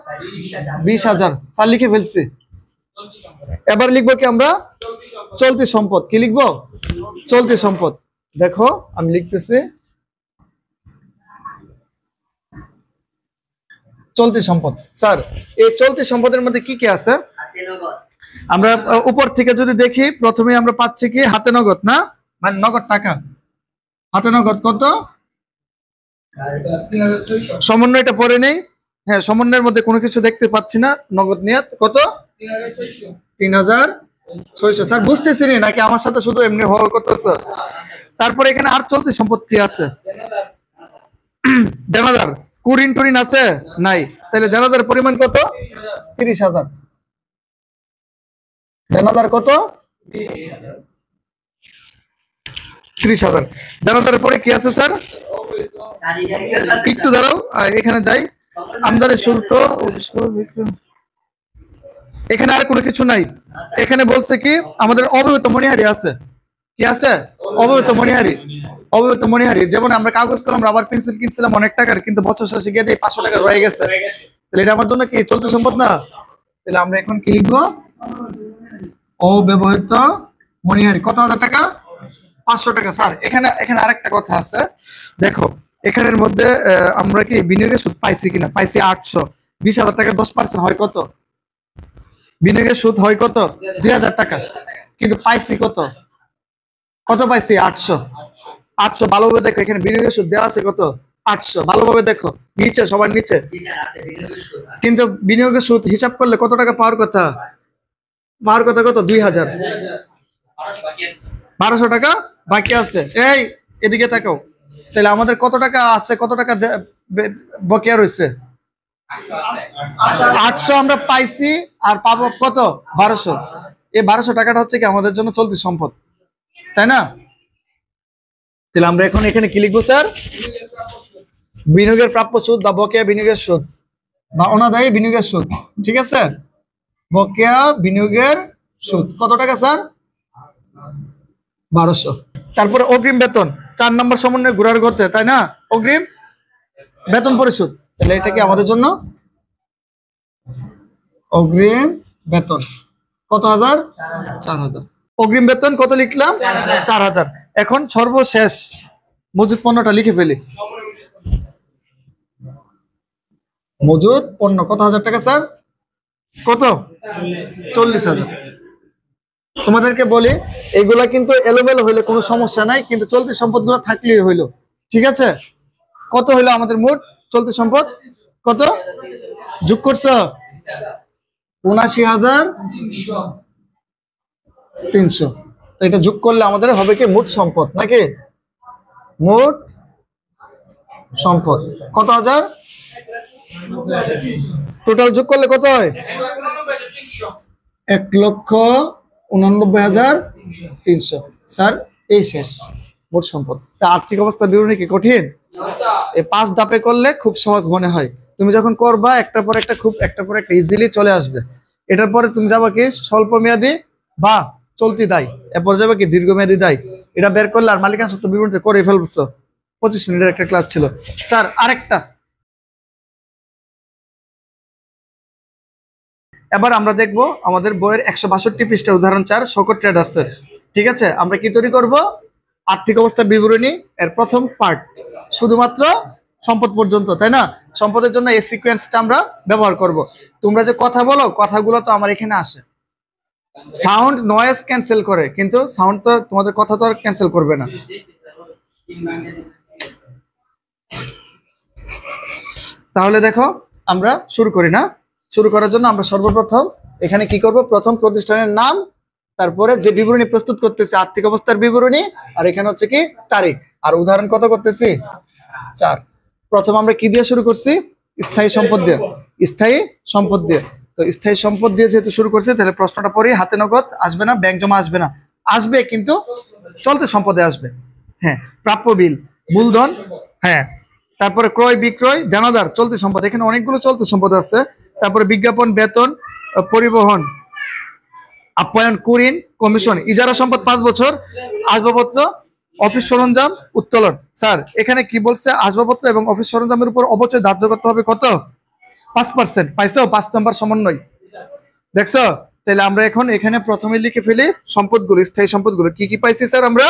20,000। স্যার লিখে ফেলছি। এবার লিখবো কি আমরা? চলতি সম্পদ। কি লিখবো? চলতি সম্পদ। দেখো আমি লিখতেছি চলতি সম্পদ। স্যার এই চলতি সম্পদের মধ্যে কি কি আছে? আমরা উপর থেকে যদি দেখি, প্রথমে আমরা পাচ্ছি কি হাতে নগদ, না মানে নগদ টাকা। হাতে নগদ কত? সমন্বয়টা পরে নেই। হ্যাঁ, সমন্বয়ের মধ্যে কোনো কিছু দেখতে পাচ্ছি না। নগদ নিয়ত কত? 3,600। স্যার বুঝতেছি নাকি আমার সাথে শুধু এমনি হওয়া করতেছে? তারপরে এখানে আর চলতি সম্পদ কি আছে? দেনাদার, কুরিন টুরিন আছে নাই? তাহলে দেনাদার পরিমাণ কত? 30,000। দেনাদার কত? 30,000। দেনাদারের পরে কি আছে স্যার? একটু দাঁড়াও, এখানে যাই। আমদানি শুল্ক, এখানে আর কোনো কিছু নাই। এখানে বলছে কি আমাদের অব্যবহৃত মণিহারি আছে। কি আছে? অব্যবহৃত মণিহারি। অব্যবহৃত মণিহারি, যেমন আমরা কাগজ কলম, রাবার পেন্সিল কিনছিলাম অনেক টাকার, কিন্তু বছর শেষে গিয়ে দিয়ে 500 টাকা রয়ে গেছে। তাহলে এটা আমার জন্য কি চলতি সম্পদ না? তাহলে আমরা এখন কি লিখবো? অব্যবহৃত মণিহারি। কত হাজার টাকা? 500 টাকা। স্যার এখানে আরেকটা কথা আছে, দেখো এখানের মধ্যে আমরা কি বিনিয়োগের সুদ পাইছি কিনা? পাইছি 800। 20,000 টাকা 10% হয় কত? বিনিয়োগের সুদ হয় কত? 2,000 টাকা। কিন্তু পাইছি কত? কত পাইছি? 800। 800। ভালোভাবে দেখো, এখানে বিনিয়োগের সুদ দেওয়া আছে কত? 800। ভালোভাবে দেখো নিচে, সবার নিচে। কিন্তু বিনিয়োগের সুদ হিসাব করলে কত টাকা পাওয়ার কথা? পাওয়ার কথা কত? 2,000। 1200 টাকা বাকি আছে। এই এদিকে তাকাও। তাহলে আমাদের কত টাকা আছে? কত টাকা বকেয়া রয়েছে? 800 আমরা পাইছি, আর পাবো কত? 1200। এই 1200 টাকাটা হচ্ছে কি আমাদের জন্য চলতি সম্পদ, তাই না? তাহলে আমরা এখন এখানে কি লিখবো স্যার? বিনিয়োগের প্রাপ্য সুদ বা বকেয়া বিনিয়োগের সুদ বা অনাদায়ী বিনিয়োগের সুদ। ঠিক আছে? বকেয়া বিনিয়োগের সুদ কত টাকা স্যার? 1200। তারপরে অগ্রিম বেতন, 4 নম্বর সমন্বয় ঘোরার গর্তে, তাই না? অগ্রিম বেতন পরিশোধ। তাহলে এটা কি আমাদের জন্য অগ্রিম বেতন কত হাজার? 4,000। অগ্রিম বেতন কত লিখলাম? 4,000। এখন সর্বশেষ মজুদ পণ্যটা লিখে ফেলি। মজুদ পণ্য কত হাজার টাকা স্যার? কত? 40,000। তোমাদেরকে বলি এইগুলা কিন্তু এলোমেলো হইলে কোনো সমস্যা নাই, কিন্তু চলতি সম্পদ গুলো থাকলেই হইলো। ঠিক আছে? কত হইলো আমাদের মোট চলতি সম্পদ? কত যোগ করছো? 79,300। তো এটা যোগ করলে আমাদের হবে কি মোট সম্পদ, নাকি? মোট সম্পদ কত হাজার? টোটাল যোগ করলে কত হয়? 1,89,300। স্যার এই শেষ মোট সম্পদ। তা আর্থিক অবস্থা বিবরণী কি কঠিন? এই 5 ধাপে করলে খুব সহজ মনে হয়। তুমি যখন করবা একটার পর একটা ইজিলি চলে আসবে। এটার পরে তুমি যাবা কি স্বল্প মেয়াদী বা চলতি দায়, এরপর যাবে কি দীর্ঘমেয়াদী দায়। এটা বের করলে আর মালিকানা সত্ত্ব বিবরণী করে ফেলছো। 25 মিনিটের একটা ক্লাস ছিল। স্যার আরেকটা, এবার আমরা দেখব আমাদের বইয়ের 162 পৃষ্ঠা উদাহরণ 4 শকট ট্রেডার্সের। ঠিক আছে, আমরা কি তৈরি করব? আর্থিক অবস্থার বিবরণী এর প্রথম পার্ট, শুধুমাত্র সম্পদ পর্যন্ত, তাই না? সম্পদের জন্য এই সিকোয়েন্সটা আমরা ব্যবহার করব। তোমরা যে কথা বলো, কথাগুলো তো আমার এখানে আসে, সাউন্ড নয়েজ ক্যান্সেল করে, কিন্তু সাউন্ড তো তোমাদের কথা তো আর ক্যান্সেল করবে না। তাহলে দেখো আমরা শুরু করি না? শুরু করার জন্য আমরা সর্বপ্রথম এখানে কি করব? প্রথম প্রতিষ্ঠানের নাম, তারপরে যে বিবরণী প্রস্তুত করতেছি আর্থিক অবস্থার বিবরণী, আর এখানে হচ্ছে কি তারিখ, আর উদাহরণ কত করতেছি 4। প্রথম আমরা কি দিয়ে শুরু করছি? স্থায়ী সম্পদ দিয়ে। স্থায়ী সম্পদ দিয়ে, তো স্থায়ী সম্পদ দিয়ে যেহেতু শুরু করছি, তাহলে প্রশ্নটা পরে হাতে নগদ আসবে না, ব্যাংক জমা আসবে না, আসবে কিন্তু চলতে সম্পদে আসবে। হ্যাঁ, প্রাপ্য বিল, মূলধন, হ্যাঁ, তারপরে ক্রয় বিক্রয় দেনাদার, চলতি সম্পদ, এখানে অনেকগুলো চলতি সম্পদ আছে। তারপরে বিজ্ঞাপন, বেতন, পরিবহন, আপ্যায়ন, কুরিন, কমিশন, ইজারা সম্পদ 5 বছর, আসবাবপত্র, অফিস সরঞ্জাম, উত্তোলন। স্যার এখানে কি বলছে? আসবাবপত্র এবং অফিস সরঞ্জামের উপর অবচয় ধার্য করতে হবে কত? 5%। পাইছো? 5 নম্বর সমন্বয় দেখছো? তাহলে আমরা এখন এখানে প্রথমে লিখে ফেলি সম্পদগুলো, স্থায়ী সম্পদগুলো কি কি পাইছি স্যার? আমরা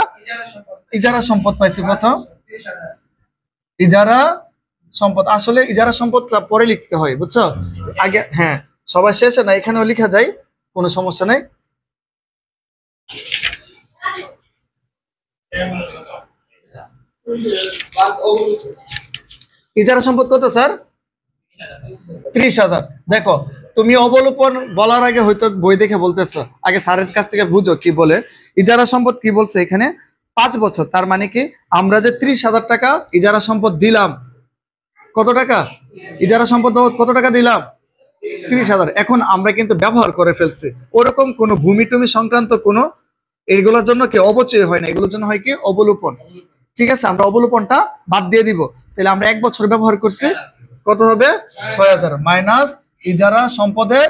ইজারা সম্পদ পাইছি প্রথম, ইজারা সম্পদ। আসলে ইজারা সম্পদটা পরে লিখতে হয়, বুঝছো? আগে, হ্যাঁ, সবার শেষে না, এখানেও লেখা যায়, কোনো সমস্যা নেই। ইজারা সম্পদ কত স্যার? 30,000। দেখো তুমি অবলোপন বলার আগে হয়তো বই দেখে বলতেছো, আগে স্যারের কাছ থেকে বুঝো কি বলে। ইজারা সম্পদ কি বলছে এখানে? 5 বছর। তার মানে কি আমরা যে 30,000 টাকা ইজারা সম্পদ দিলাম, কত টাকা ইজারা সম্পদ কত টাকা দিলাম? 30,000। এখন আমরা কিন্তু ব্যবহার করে ফেলছি, ওরকম কোনো ভূমি টুমি সংক্রান্ত কোনো এগুলোর জন্য কি অবচয় হয় না, এগুলোর জন্য হয় কি অবলোপন। ঠিক আছে, আমরা অবলোপনটা বাদ দিয়ে দিব। তাহলে আমরা 1 বছর ব্যবহার করছি, কত হবে? 6,000 মাইনাস ইজারা সম্পদের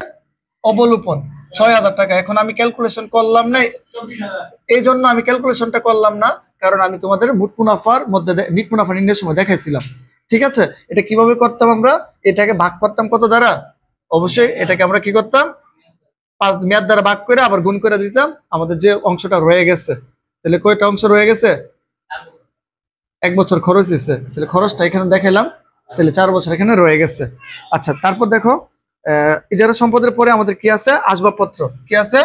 অবলোপন 6,000 টাকা। এখন আমি ক্যালকুলেশন করলাম না, এই জন্য আমি ক্যালকুলেশনটা করলাম না, কারণ আমি তোমাদের মোট মুনাফার মধ্যে নিট মুনাফা নির্ণয়ের সময় দেখাইছিলাম। ঠিক আছে, এটা কিভাবে করতাম? আমরা এটাকে ভাগ করতাম কত দ্বারা? অবশ্যই এটাকে আমরা কি করতাম? 5 মেয়াদ দ্বারা ভাগ করে আবার গুণ করে দিতাম আমাদের যে অংশটা রয়ে গেছে। তাহলে কয়টা অংশ রয়ে গেছে? 1 বছর খরচ হয়েছে, তাহলে খরচটা এখানে দেখাইলাম, তাহলে 4 বছর এখানে রয়ে গেছে। আচ্ছা, তারপর দেখো ইজারা সম্পদের পরে আমাদের কি আছে? আসবাবপত্র। কি আছে?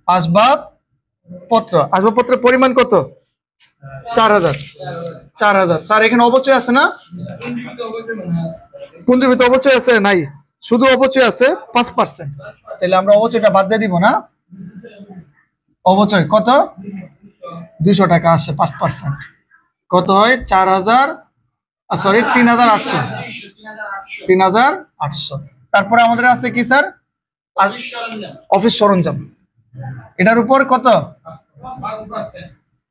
আসবাবপত্র। আসবাবপত্রের পরিমাণ কত? 4,000। 4,000। স্যার এখানে অবচয় আছে না? পুঞ্জীভূত অবচয় আছে? নাই, শুধু অবচয় আছে 5%। তাহলে আমরা অবচয়টা বাদ দিয়ে দিব না? অবচয় কত? 200 টাকা আসে, 5%। কত হয়? 4,000, সরি 3,800। 3,800। তারপরে আমাদের আছে কি স্যার? অফিস সরঞ্জাম। এটার উপর কত?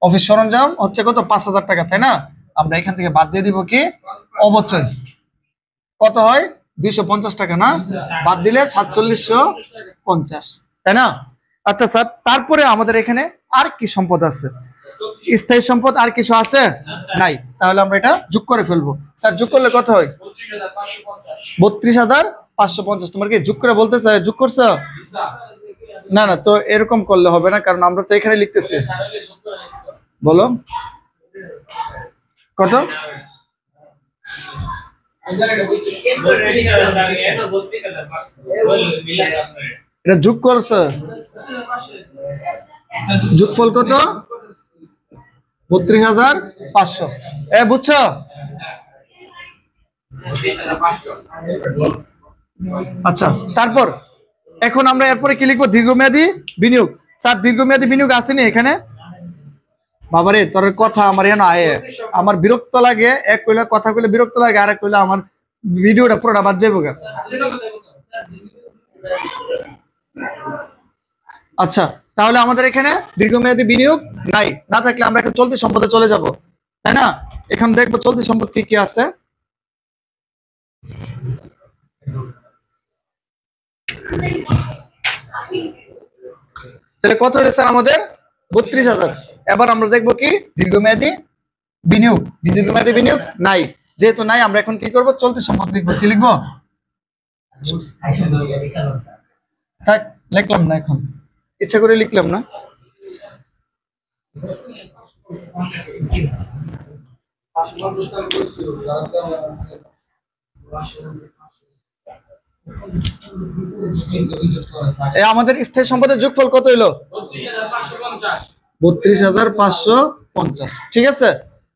অফিস সরঞ্জাম হচ্ছে কত? 5,000 টাকা, তাই না? আমরা এখান থেকে বাদ দিয়ে দিব কি? অবচয়। কত হয়? 250 টাকা না? বাদ দিলে 4750, তাই না? আচ্ছা স্যার, তারপরে আমাদের এখানে আর কি সম্পদ আছে? স্থায়ী সম্পদ আর কিছু আছে? নাই। তাহলে আমরা এটা যোগ করে ফেলবো। স্যার যোগ করলে কত হয়? 32,550। তোমার কি যোগ করে বলতে চাই? যোগ করছো? না না, তো এরকম করলে হবে না, কারণ আমরা তো এখানে লিখতেছি। বলো কত? এটা যোগ করছো? যোগফল কত? 32,500। বুঝছো? আচ্ছা, তারপর এখন আমরা এরপরে কি লিখবো? দীর্ঘমেয়াদী বিনিয়োগ। স্যার দীর্ঘমেয়াদী বিনিয়োগ আসেনি এখানে? বাবারে তোর কথা আমার এখানে আয়ে আমার বিরক্ত লাগে। এক কইলে কথা কইলে বিরক্ত লাগে, আর এক কইলে আমার ভিডিওটা পুরোটা বাদ যাবো গা। আচ্ছা, তাহলে আমাদের এখানে দীর্ঘমেয়াদী বিনিয়োগ নাই, না থাকলে আমরা এখন চলতি সম্পদে চলে যাব, তাই না? এখন দেখবো চলতি সম্পদ কি কি আছে। তাহলে কত হলো স্যার আমাদের? 32,000। এবার আমরা দেখবো কি দীর্ঘমেয়াদী বিনিয়োগ। দীর্ঘমেয়াদী বিনিয়োগ নাই, যেহেতু নাই আমরা এখন কি করব? চলতি সম্পদ লিখবো। কি লিখবো? থাক, লিখলাম না, এখন ইচ্ছা করে লিখলাম না। আমাদের স্থায়ী সম্পদের যোগফল কত হইলো? 32,550। ঠিক আছে।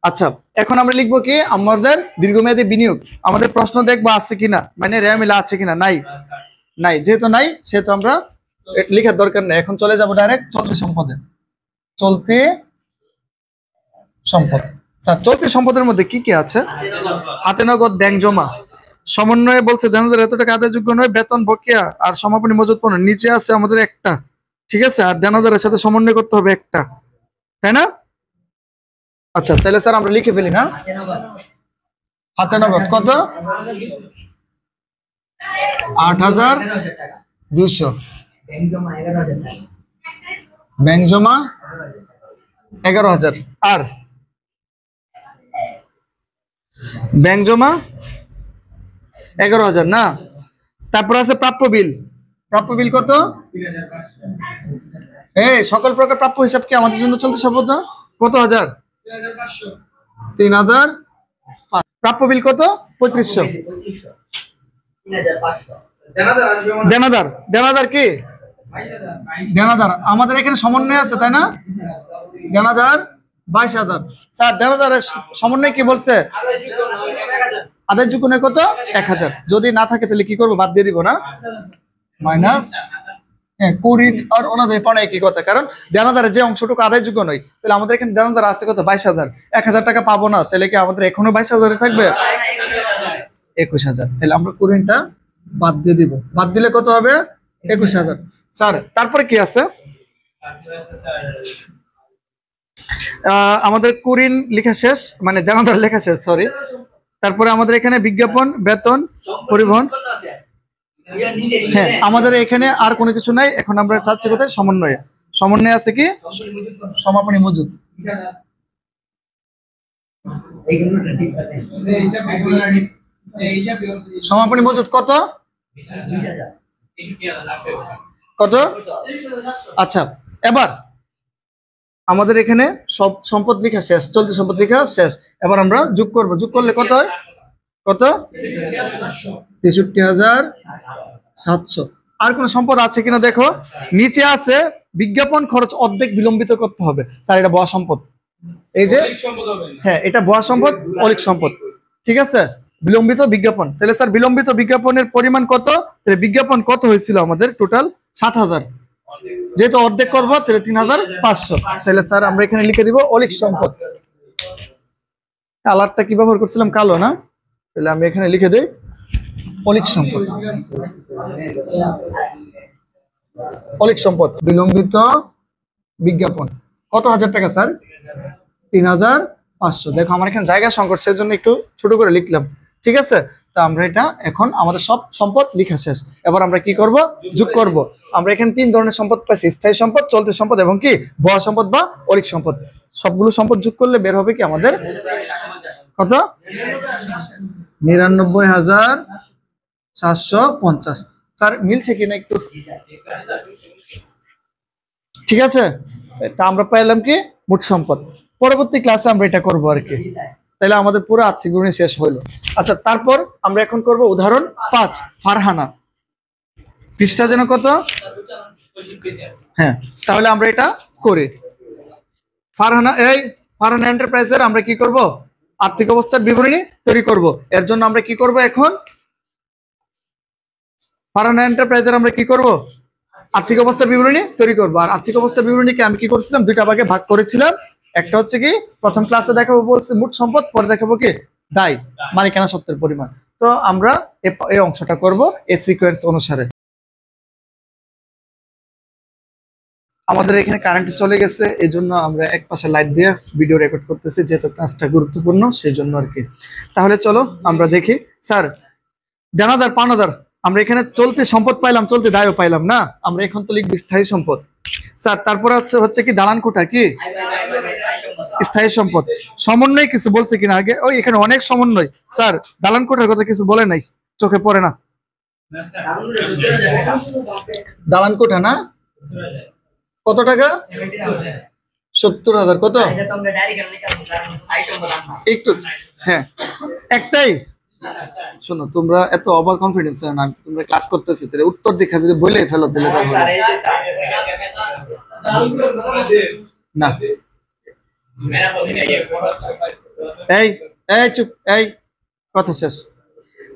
আচ্ছা, এখন আমরা লিখবো কি আমাদের দীর্ঘমেয়াদী বিনিয়োগ। আমাদের প্রশ্ন দেখবো আছে কিনা, মানে রেমিলা আছে কিনা। নাই, নাই, যেহেতু নাই সেহেতু আমরা লিখার দরকার নেই। এখন চলে যাব ডাইরেক্ট চলতি সম্পদে। চলতি সম্পদ। স্যার চলতি সম্পদের মধ্যে কি কি আছে? হাতে নগদ, ব্যাংক জমা, সমন্বয়ে বলছে দেনাদার এত টাকা আদায়যোগ্য নয়, বেতন, বকেয়া আর সমাপনী মজুত পণ্য। নিচে আছে আমাদের একটা, ঠিক আছে, আর দেনাদারের সাথে সমন্বয় করতে হবে একটা, তাই না? আচ্ছা, তাহলে স্যার আমরা লিখে ফেলি না? হাতে নগদ কত? 8,200। ব্যাংক জমা 11,000। আর ব্যাংক জমা 11,000 না? তারপর আছে প্রাপ্য বিল। প্রাপ্য বিল কত? সকল প্রকার প্রাপ্য হিসাব কি আমাদের জন্য চলতে সম্পদ না? কত হাজার? 3,000। প্রাপ্য বিল কত? 3500। দেনাদার, দেনাদার কি? দেনাদার আমাদের এখানে সমন্বয় আছে, তাই না? দেনাদার 22,000। স্যার দেনাদারের সমন্বয় কি বলছে? আদায়যোগ্য নয় কত? 1,000। যদি না থাকে তাহলে কি করবো? বাদ দিয়ে দিব না? মাইনাস। কুড়ি আর ওনাদের পাওনা একই কথা, কারণ দেনাদারের যে অংশটুকু আদায়যোগ্য নয়, তাহলে আমাদের এখানে দেনাদার আছে কত? 22,000। 1,000 টাকা পাবো না, তাহলে কি আমাদের এখনো 22,000 থাকবে? 21,000। তাহলে আমরা কুড়িটা বাদ দিয়ে দিব। বাদ দিলে কত হবে? 21,000। স্যার তারপরে কি আছে? আমাদের কুরিন লেখা শেষ, মানে দেনাদার লেখা শেষ, সরি। তারপরে আমাদের এখানে বিজ্ঞাপন, বেতন, পরিবহন। হ্যাঁ, আমাদের এখানে আর কোনো কিছু নাই। এখন আমরা চাচ্ছি কোথায়? সমন্বয়ে। সমন্বয় আছে কি? সমাপনী মজুদ। সমাপনী মজুদ কত? কত? আচ্ছা, এবার আমাদের এখানে সব সম্পদ লেখা শেষ, চলতি সম্পদ লেখা শেষ। এবার আমরা যোগ করব। যোগ করলে কত হয়? কত? 63,700। আর কোন সম্পদ আছে কিনা দেখো। নিচে আছে বিজ্ঞাপন খরচ অর্ধেক বিলম্বিত করতে হবে। স্যার এটা বয়া সম্পদ। এই যে, হ্যাঁ, এটা বয়া সম্পদ, অলিক সম্পদ। ঠিক আছে, বিলম্বিত বিজ্ঞাপন। তাহলে স্যার বিলম্বিত বিজ্ঞাপনের পরিমাণ কত? তাহলে বিজ্ঞাপন কত হয়েছিল আমাদের? টোটাল 60,000। যেহেতু অর্ধেক করবো তাহলে 3,500। তাহলে স্যার আমরা এখানে লিখে দিব অলিক সম্পদ। কালারটা কি ব্যবহার করছিলাম? কালো না? তাহলে আমি এখানে লিখে দিই অলিক সম্পদ। অলিক সম্পদ বিলম্বিত বিজ্ঞাপন কত হাজার টাকা স্যার? 3,500। দেখো আমার এখানে জায়গা সংকট, সেজন্য একটু ছোট করে লিখলাম। ঠিক আছে, তা আমরা এটা এখন আমাদের সব সম্পদ লেখা শেষ। এবার আমরা কি করব? যোগ করব। আমরা এখানে 3 ধরনের সম্পদ পাইছি: স্থায়ী সম্পদ, চলতি সম্পদ এবং কি বয়া সম্পদ বা অলিক সম্পদ। সবগুলো সম্পদ যোগ করলে বের হবে কি আমাদের? কত? 99,750। স্যার মিলছে কিনা একটু? ঠিক আছে, তা আমরা পাইলাম কি মোট সম্পদ। পরবর্তী ক্লাসে আমরা এটা করবো আর কি। তাহলে আমাদের পুরো আর্থিক বিবরণী শেষ হইলো। আচ্ছা, তারপর আমরা এখন করব উদাহরণ 5, ফারহানা। পৃষ্ঠা যেন কত? হ্যাঁ, তাহলে আমরা এটা করি। ফারহানা এন্টারপ্রাইজের আমরা কি করব? আর্থিক অবস্থার বিবরণী তৈরি করব। এর জন্য আমরা কি করব? এখন ফারহানা এন্টারপ্রাইজের আমরা কি করব? আর্থিক অবস্থার বিবরণী তৈরি করব। আর আর্থিক অবস্থার বিবরণীকে আমি কি করেছিলাম? 2টা ভাগে ভাগ করেছিলাম। একটা হচ্ছে কি প্রথম ক্লাসে দেখাবো বলছি মোট সম্পদ, পরে দেখাবো কি দায়, মালিকানা সত্ত্বের পরিমাণ। তো আমরা এই অংশটা করব এই সিকোয়েন্স অনুসারে। আমাদের এখানে কারেন্ট চলে গেছে, এই জন্য আমরা এক পাশে লাইট দিয়ে ভিডিও রেকর্ড করতেছি, যেহেতু ক্লাসটা গুরুত্বপূর্ণ সেই জন্য আর কি। তাহলে চলো আমরা দেখি। স্যার দেনাদার পাওনাদার, আমরা এখানে চলতি সম্পদ পাইলাম, চলতি দায়ও পাইলাম না, আমরা এখন তো লিখবো স্থায়ী সম্পদ। স্যার তারপরে হচ্ছে কি দালান কোঠা কি স্থায়ী সম্পদ। সমন্বয় কিছু বলছে কিনা আগে? ওই এখানে অনেক সমন্বয়। স্যার দালান কোঠার কথা কিছু বলে নাই, চোখে পড়ে না। দালান কোঠা না কত টাকা? 70,000। কত একটু, হ্যাঁ একটাই। শোনো তোমরা এত ওভার কনফিডেন্স না, তোমরা ক্লাস করতেছি, তাহলে উত্তর দেখা যদি বলে ফেলো তাহলে না। এই এই চুপ, এই কথা শেষ।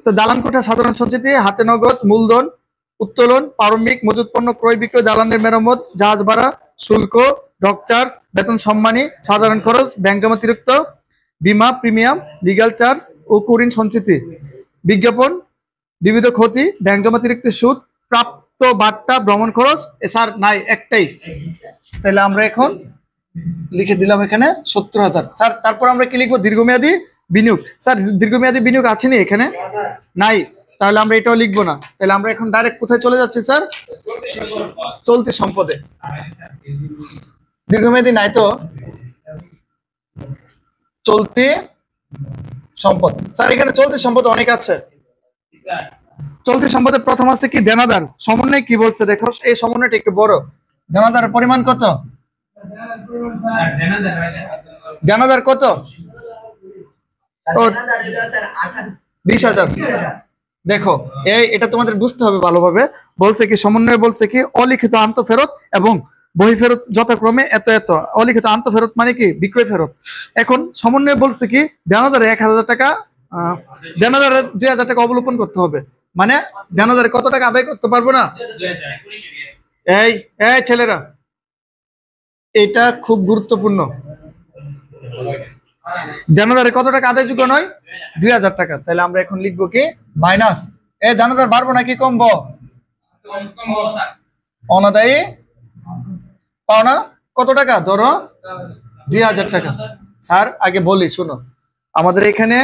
তো দালান কোঠা সাধারণ সঞ্চিতি, হাতে নগদ মূলধন, উত্তোলন, প্রারম্ভিক মজুত পণ্য ক্রয় বিক্রয়, দালানের মেরামত, জাহাজ ভাড়া, শুল্ক, ডক চার্জ, বেতন সম্মানী, সাধারণ খরচ, ব্যাংক জমাতিরিক্ত, বীমা প্রিমিয়াম, লিগ্যাল চার্জ ও কুরিন সঞ্চিতি, বিজ্ঞাপন, বিবিধ ক্ষতি, ব্যাংক জমাতিরিক্ত সুদ, প্রাপ্ত বাট্টা, ভ্রমণ খরচ। স্যার নাই একটাই, তাহলে আমরা এখন লিখে দিলাম এখানে 70,000। স্যার তারপর আমরা কি লিখবো? দীর্ঘমেয়াদী বিনিয়োগ। স্যার দীর্ঘমেয়াদী বিনিয়োগ আছে নি এখানে? নাই, তাহলে আমরা এটাও লিখবো না। তাহলে আমরা এখন ডাইরেক্ট কোথায় চলে যাচ্ছি স্যার? চলতি সম্পদে। দীর্ঘমেয়াদী নাই তো, চলতি সম্পদ। স্যার এখানে চলতি সম্পদ অনেক আছে। চলতি সম্পদের প্রথম আছে কি দেনাদার। সমন্বয় কি বলছে দেখো, এই সমন্বয়টা একটু বড়। দেনাদার পরিমাণ কত? দেনাদার কত? 20,000। দেখো এটা তোমাদের বুঝতে হবে ভালোভাবে। বলছে কি সমন্বয় বলছে কি অলিখিত আন্তঃফেরত এবং বহি ফেরত যথাক্রমে এত এত। অলিখিত আন্তঃফেরত মানে কি বিক্রয় ফেরত। এখন সমন্বয় বলছে কি দেনাদারে 1,000 টাকা, দেনাদারে 2,000 টাকা অবলোপন করতে হবে। মানে দেনাদারে কত টাকা আদায় করতে পারবো না? এই এই ছেলেরা, এটা খুব গুরুত্বপূর্ণ। দেনাদারে কত টাকা আদায়যোগ্য নয়? 2,000 টাকা। তাহলে আমরা এখন লিখবো কি মাইনাস। দেনাদার বাড়বো নাকি কমবো? অনাদায়ী পাওনা কত টাকা? ধরো 2,000 টাকা। স্যার আগে বলি শোনো, আমাদের এখানে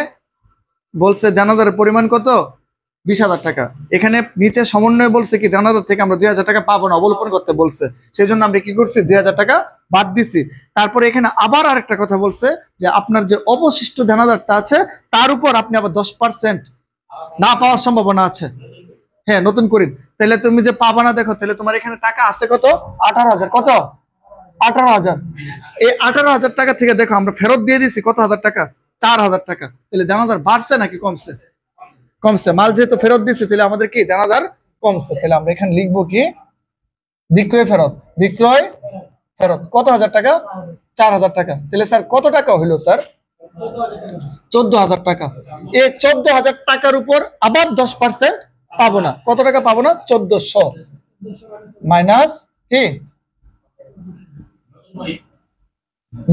বলছে দেনাদারের পরিমাণ কত? 20,000 টাকা। এখানে নিচে সমন্বয় বলছে কি দেনাদার থেকে আমরা 2,000 টাকা পাবো না, অবলোপন করতে বলছে। সেই জন্য আমরা কি করছি? 2,000 টাকা বাদ দিছি। তারপরে এখানে আবার আরেকটা কথা বলছে যে আপনার যে অবশিষ্ট দেনাদারটা আছে তার উপর আপনি আবার 10% না পাওয়ার সম্ভাবনা আছে। হ্যাঁ নতুন করি। তাহলে তুমি যে পাবা না, দেখো তাহলে তোমার এখানে টাকা আছে কত? 18,000। কত? 18,000। এই 18,000 টাকা থেকে দেখো আমরা ফেরত দিয়ে দিছি কত হাজার টাকা? 4,000 টাকা। তাহলে দেনাদার বাড়ছে নাকি কমছে? কমছে। মাল যেহেতু ফেরত দিচ্ছে তাহলে আমাদের কি দেনাদার কমছে। তাহলে আমরা এখানে লিখবো কি বিক্রয় ফেরত। বিক্রয় ফেরত কত হাজার টাকা? 4,000 টাকা। তাহলে স্যার কত টাকা হইলো স্যার? 14,000 টাকা। এই 14,000 টাকার উপর আবার 10% পাবো না। কত টাকা পাবো না? 1,400 মাইনাস কি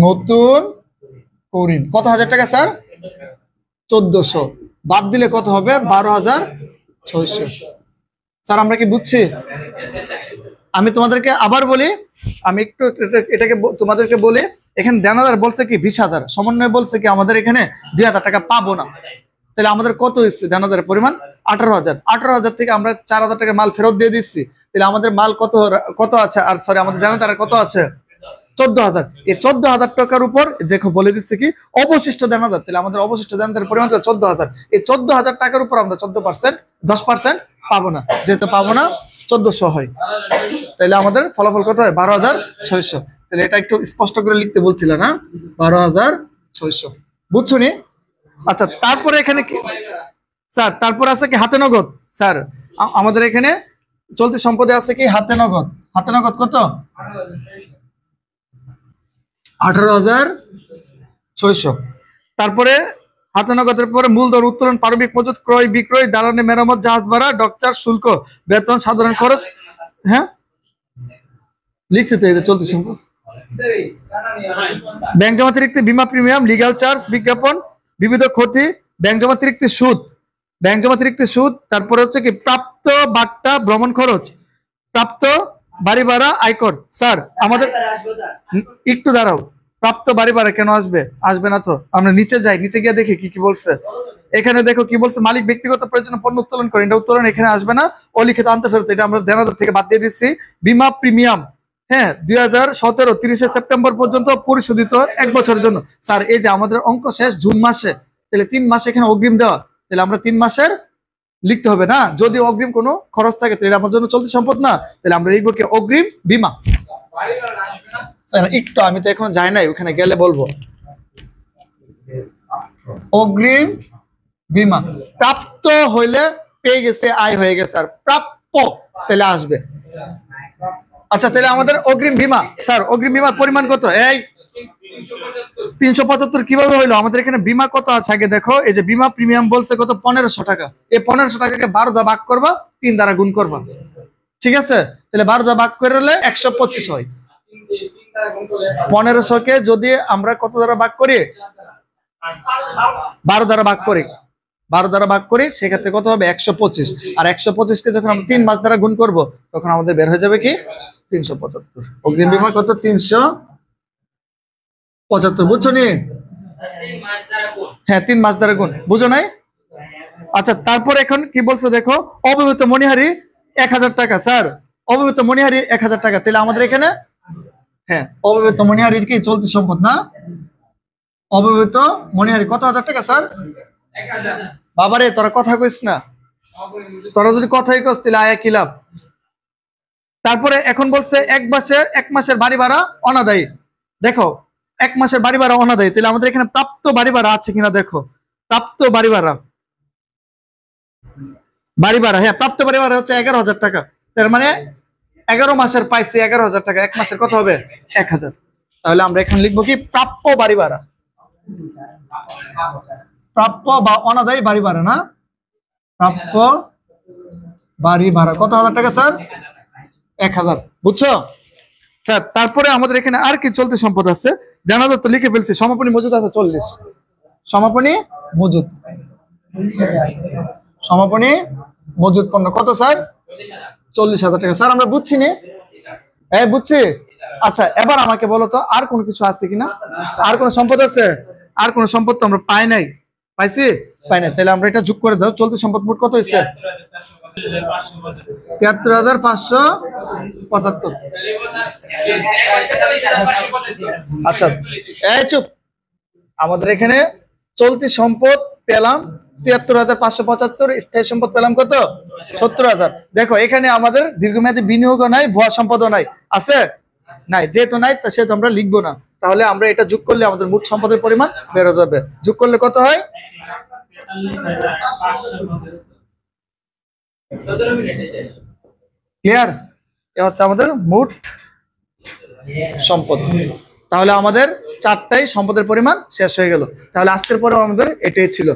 নতুন কুরিন। কত হাজার টাকা স্যার? 1,400 বাদ দিলে কত হবে? 12,600। স্যার আমরা কি বুঝছি? আমি তোমাদেরকে আবার বলি, আমি একটু এটাকে তোমাদেরকে বলি। এখানে দেনাদার বলছে কি 20,000, সমন্বয় বলছে কি আমাদের এখানে 2,000 টাকা পাবো না। তাহলে আমাদের কত হচ্ছে দেনাদারের পরিমাণ? 18,000। 18,000 থেকে আমরা 4,000 টাকা মাল ফেরত দিয়ে দিচ্ছি। তাহলে আমাদের মাল কত আছে? আর সরি আমাদের দেনাদারের কত আছে? 14,000। এই 14,000 টাকার উপর দেখো বলে দিচ্ছে কি অবশিষ্ট দেনাদার। তাহলে আমাদের অবশিষ্ট দেনাদারের পরিমাণ 14,000। এই 14,000 টাকার উপর আমরা 10% পাবো না। যেহেতু পাবো না 1,400 হয়। তাহলে আমাদের ফলাফল কত হয়? 12,600। তাহলে এটা একটু স্পষ্ট করে লিখতে বলছিল না? 12,600। বুঝছো নি? আচ্ছা তারপরে এখানে কি স্যার? তারপর আছে কি হাতে নগদ। স্যার আমাদের এখানে চলতি সম্পদে আছে কি হাতে নগদ। হাতে নগদ কত? 18,600। তারপরে হাতে নগদের পরে মূলধন, উত্তোলন, প্রারম্ভিক মজুত, ক্রয় বিক্রয়, দালানি মেরামত, জাহাজ ভাড়া, ডক চার্জ, শুল্ক, বেতন, সাধারণ খরচ। হ্যাঁ লিখছি তো এই যে চলতি সম্পদ। ব্যাংক জমাতিরিক্ত, বীমা প্রিমিয়াম, লিগ্যাল চার্জ, বিজ্ঞাপন, বিবিধ ক্ষতি, ব্যাংক জমাতিরিক্ত সুদ, ব্যাংক জমা অতিরিক্ত সুদ, তারপরে হচ্ছে কি প্রাপ্ত বাট্টা ভ্রমণ খরচ, প্রাপ্ত বাড়ি ভাড়া আয়কর। স্যার আমাদের একটু দাঁড়াও, প্রাপ্ত বাড়ি ভাড়া কেন আসবে? আসবে না তো। আমরা নিচে যাই, নিচে গিয়ে দেখি কি কি বলছে। এখানে দেখো কি বলছে, মালিক ব্যক্তিগত প্রয়োজনে পণ্য উত্তোলন করেন, এটা উত্তোলন এখানে আসবে না। অলিখিত আনতে ফেরত, এটা আমরা দেনাদার থেকে বাদ দিয়ে দিচ্ছি। বীমা প্রিমিয়াম, হ্যাঁ 2017 30 সেপ্টেম্বর পর্যন্ত পরিশোধিত 1 বছরের জন্য। স্যার এই যে আমাদের অঙ্ক শেষ জুন মাসে, তাহলে 3 মাসে এখানে অগ্রিম দেওয়া, তাহলে আমরা 3 মাসের লিখতে হবে না। যদি অগ্রিম কোনো খরচ থাকে তাহলে আমার জন্য চলতি সম্পদ না, তাহলে আমরা লিখবো কি অগ্রিম বীমা। স্যার একটু, আমি তো এখন যাই নাই, ওখানে গেলে বলবো। অগ্রিম বীমা প্রাপ্ত হইলে পেয়ে গেছে, আয় হয়ে গেছে, আর প্রাপ্য তাহলে আসবে। আচ্ছা তাহলে আমাদের অগ্রিম বীমা, স্যার অগ্রিম বীমার পরিমাণ কত? এই 375 কিভাবে হইলো? আমাদের এখানে বীমা কত আছে আগে দেখো। এই যে বীমা প্রিমিয়াম বলছে কত, 1500 টাকা। এই 1500 টাকাকে 12 দ্বারা ভাগ করবা, 3 দ্বারা গুণ করবা, ঠিক আছে? তাহলে 12 দ্বারা ভাগ করলে 125 হয়। 1500 কে যদি আমরা কত দ্বারা ভাগ করি? 12 দ্বারা ভাগ করি, 12 দ্বারা ভাগ করি, সেক্ষেত্রে কত হবে? 125। আর 125 কে যখন আমরা 3 মাস দ্বারা গুণ করব, তখন আমাদের বের হয়ে যাবে কি 375। অগ্রিম বীমা কত? 375। বুঝছো নি? হ্যাঁ 3 মাস দ্বারা গুণ, বুঝো নাই? আচ্ছা তারপর এখন কি বলছে দেখো, অব্যবহৃত মণিহারি 1000 টাকা। স্যার অব্যবহৃত মণিহারি 1000 টাকা, তাহলে আমাদের এখানে হ্যাঁ অব্যবহৃত মণিহারির কি চলতি সম্পদ না? অব্যবহৃত মণিহারি কত হাজার টাকা স্যার? বাবারে তোরা কথা কইস না, তোরা যদি কথাই কস তাহলে আয়া কি লাভ? তারপরে এখন বলছে 1 মাসের বাড়ি ভাড়া অনাদায়ী। দেখো 1 মাসের বাড়ি ভাড়া অনাদায়ী, তাহলে আমাদের এখানে প্রাপ্ত বাড়ি ভাড়া আছে কিনা দেখো। প্রাপ্ত বাড়ি ভাড়া, বাড়ি ভাড়া, হ্যাঁ প্রাপ্ত বাড়ি ভাড়া হচ্ছে 11,000 টাকা। তার মানে 11 মাসের পাইছি 11,000 টাকা, 1 মাসের কত হবে? 1000। তাহলে আমরা এখানে লিখবো কি প্রাপ্য বাড়ি ভাড়া, প্রাপ্য বা অনাদায়ী বাড়ি ভাড়া না, প্রাপ্য বাড়ি ভাড়া কত হাজার টাকা স্যার? 1000। বুঝছো স্যার? তারপরে আমাদের এখানে আর কি চলতি সম্পদ আছে, দেনাদার তো লিখে ফেলছি। সমাপনী মজুদ আছে 40, সমাপনী মজুদ, সমাপনী মজুদ পণ্য কত স্যার? 40,000 টাকা। স্যার আমরা বুঝছি নি? হ্যাঁ বুঝছি। আচ্ছা এবার আমাকে বলো তো আর কোন কিছু আছে কিনা? আর কোন সম্পদ আছে? আর কোন সম্পদ তো আমরা পাই নাই। পাইছি? পাই নাই। তাহলে আমরা এটা যোগ করে দাও। চলতি সম্পদ মোট কত হয়েছে? 73,575। আচ্ছা এই চুপ, আমাদের এখানে চলতি সম্পদ পেলাম 73,575, স্থায়ী সম্পদ পেলাম কত? 70,000। দেখো এখানে আমাদের দীর্ঘমেয়াদী বিনিয়োগও নাই, ভুয়া সম্পদও নাই, আছে? নাই, যেহেতু নাই সেহেতু আমরা লিখবো না। তাহলে আমরা এটা যোগ করলে আমাদের মোট সম্পদের পরিমাণ বেড়ে যাবে। যোগ করলে কত হয়? ক্লিয়ার? এ হচ্ছে আমাদের মোট সম্পদ। তাহলে আমাদের 4টাই সম্পদের পরিমাণ শেষ হয়ে গেল। তাহলে আজকের পরেও আমাদের এটাই ছিল।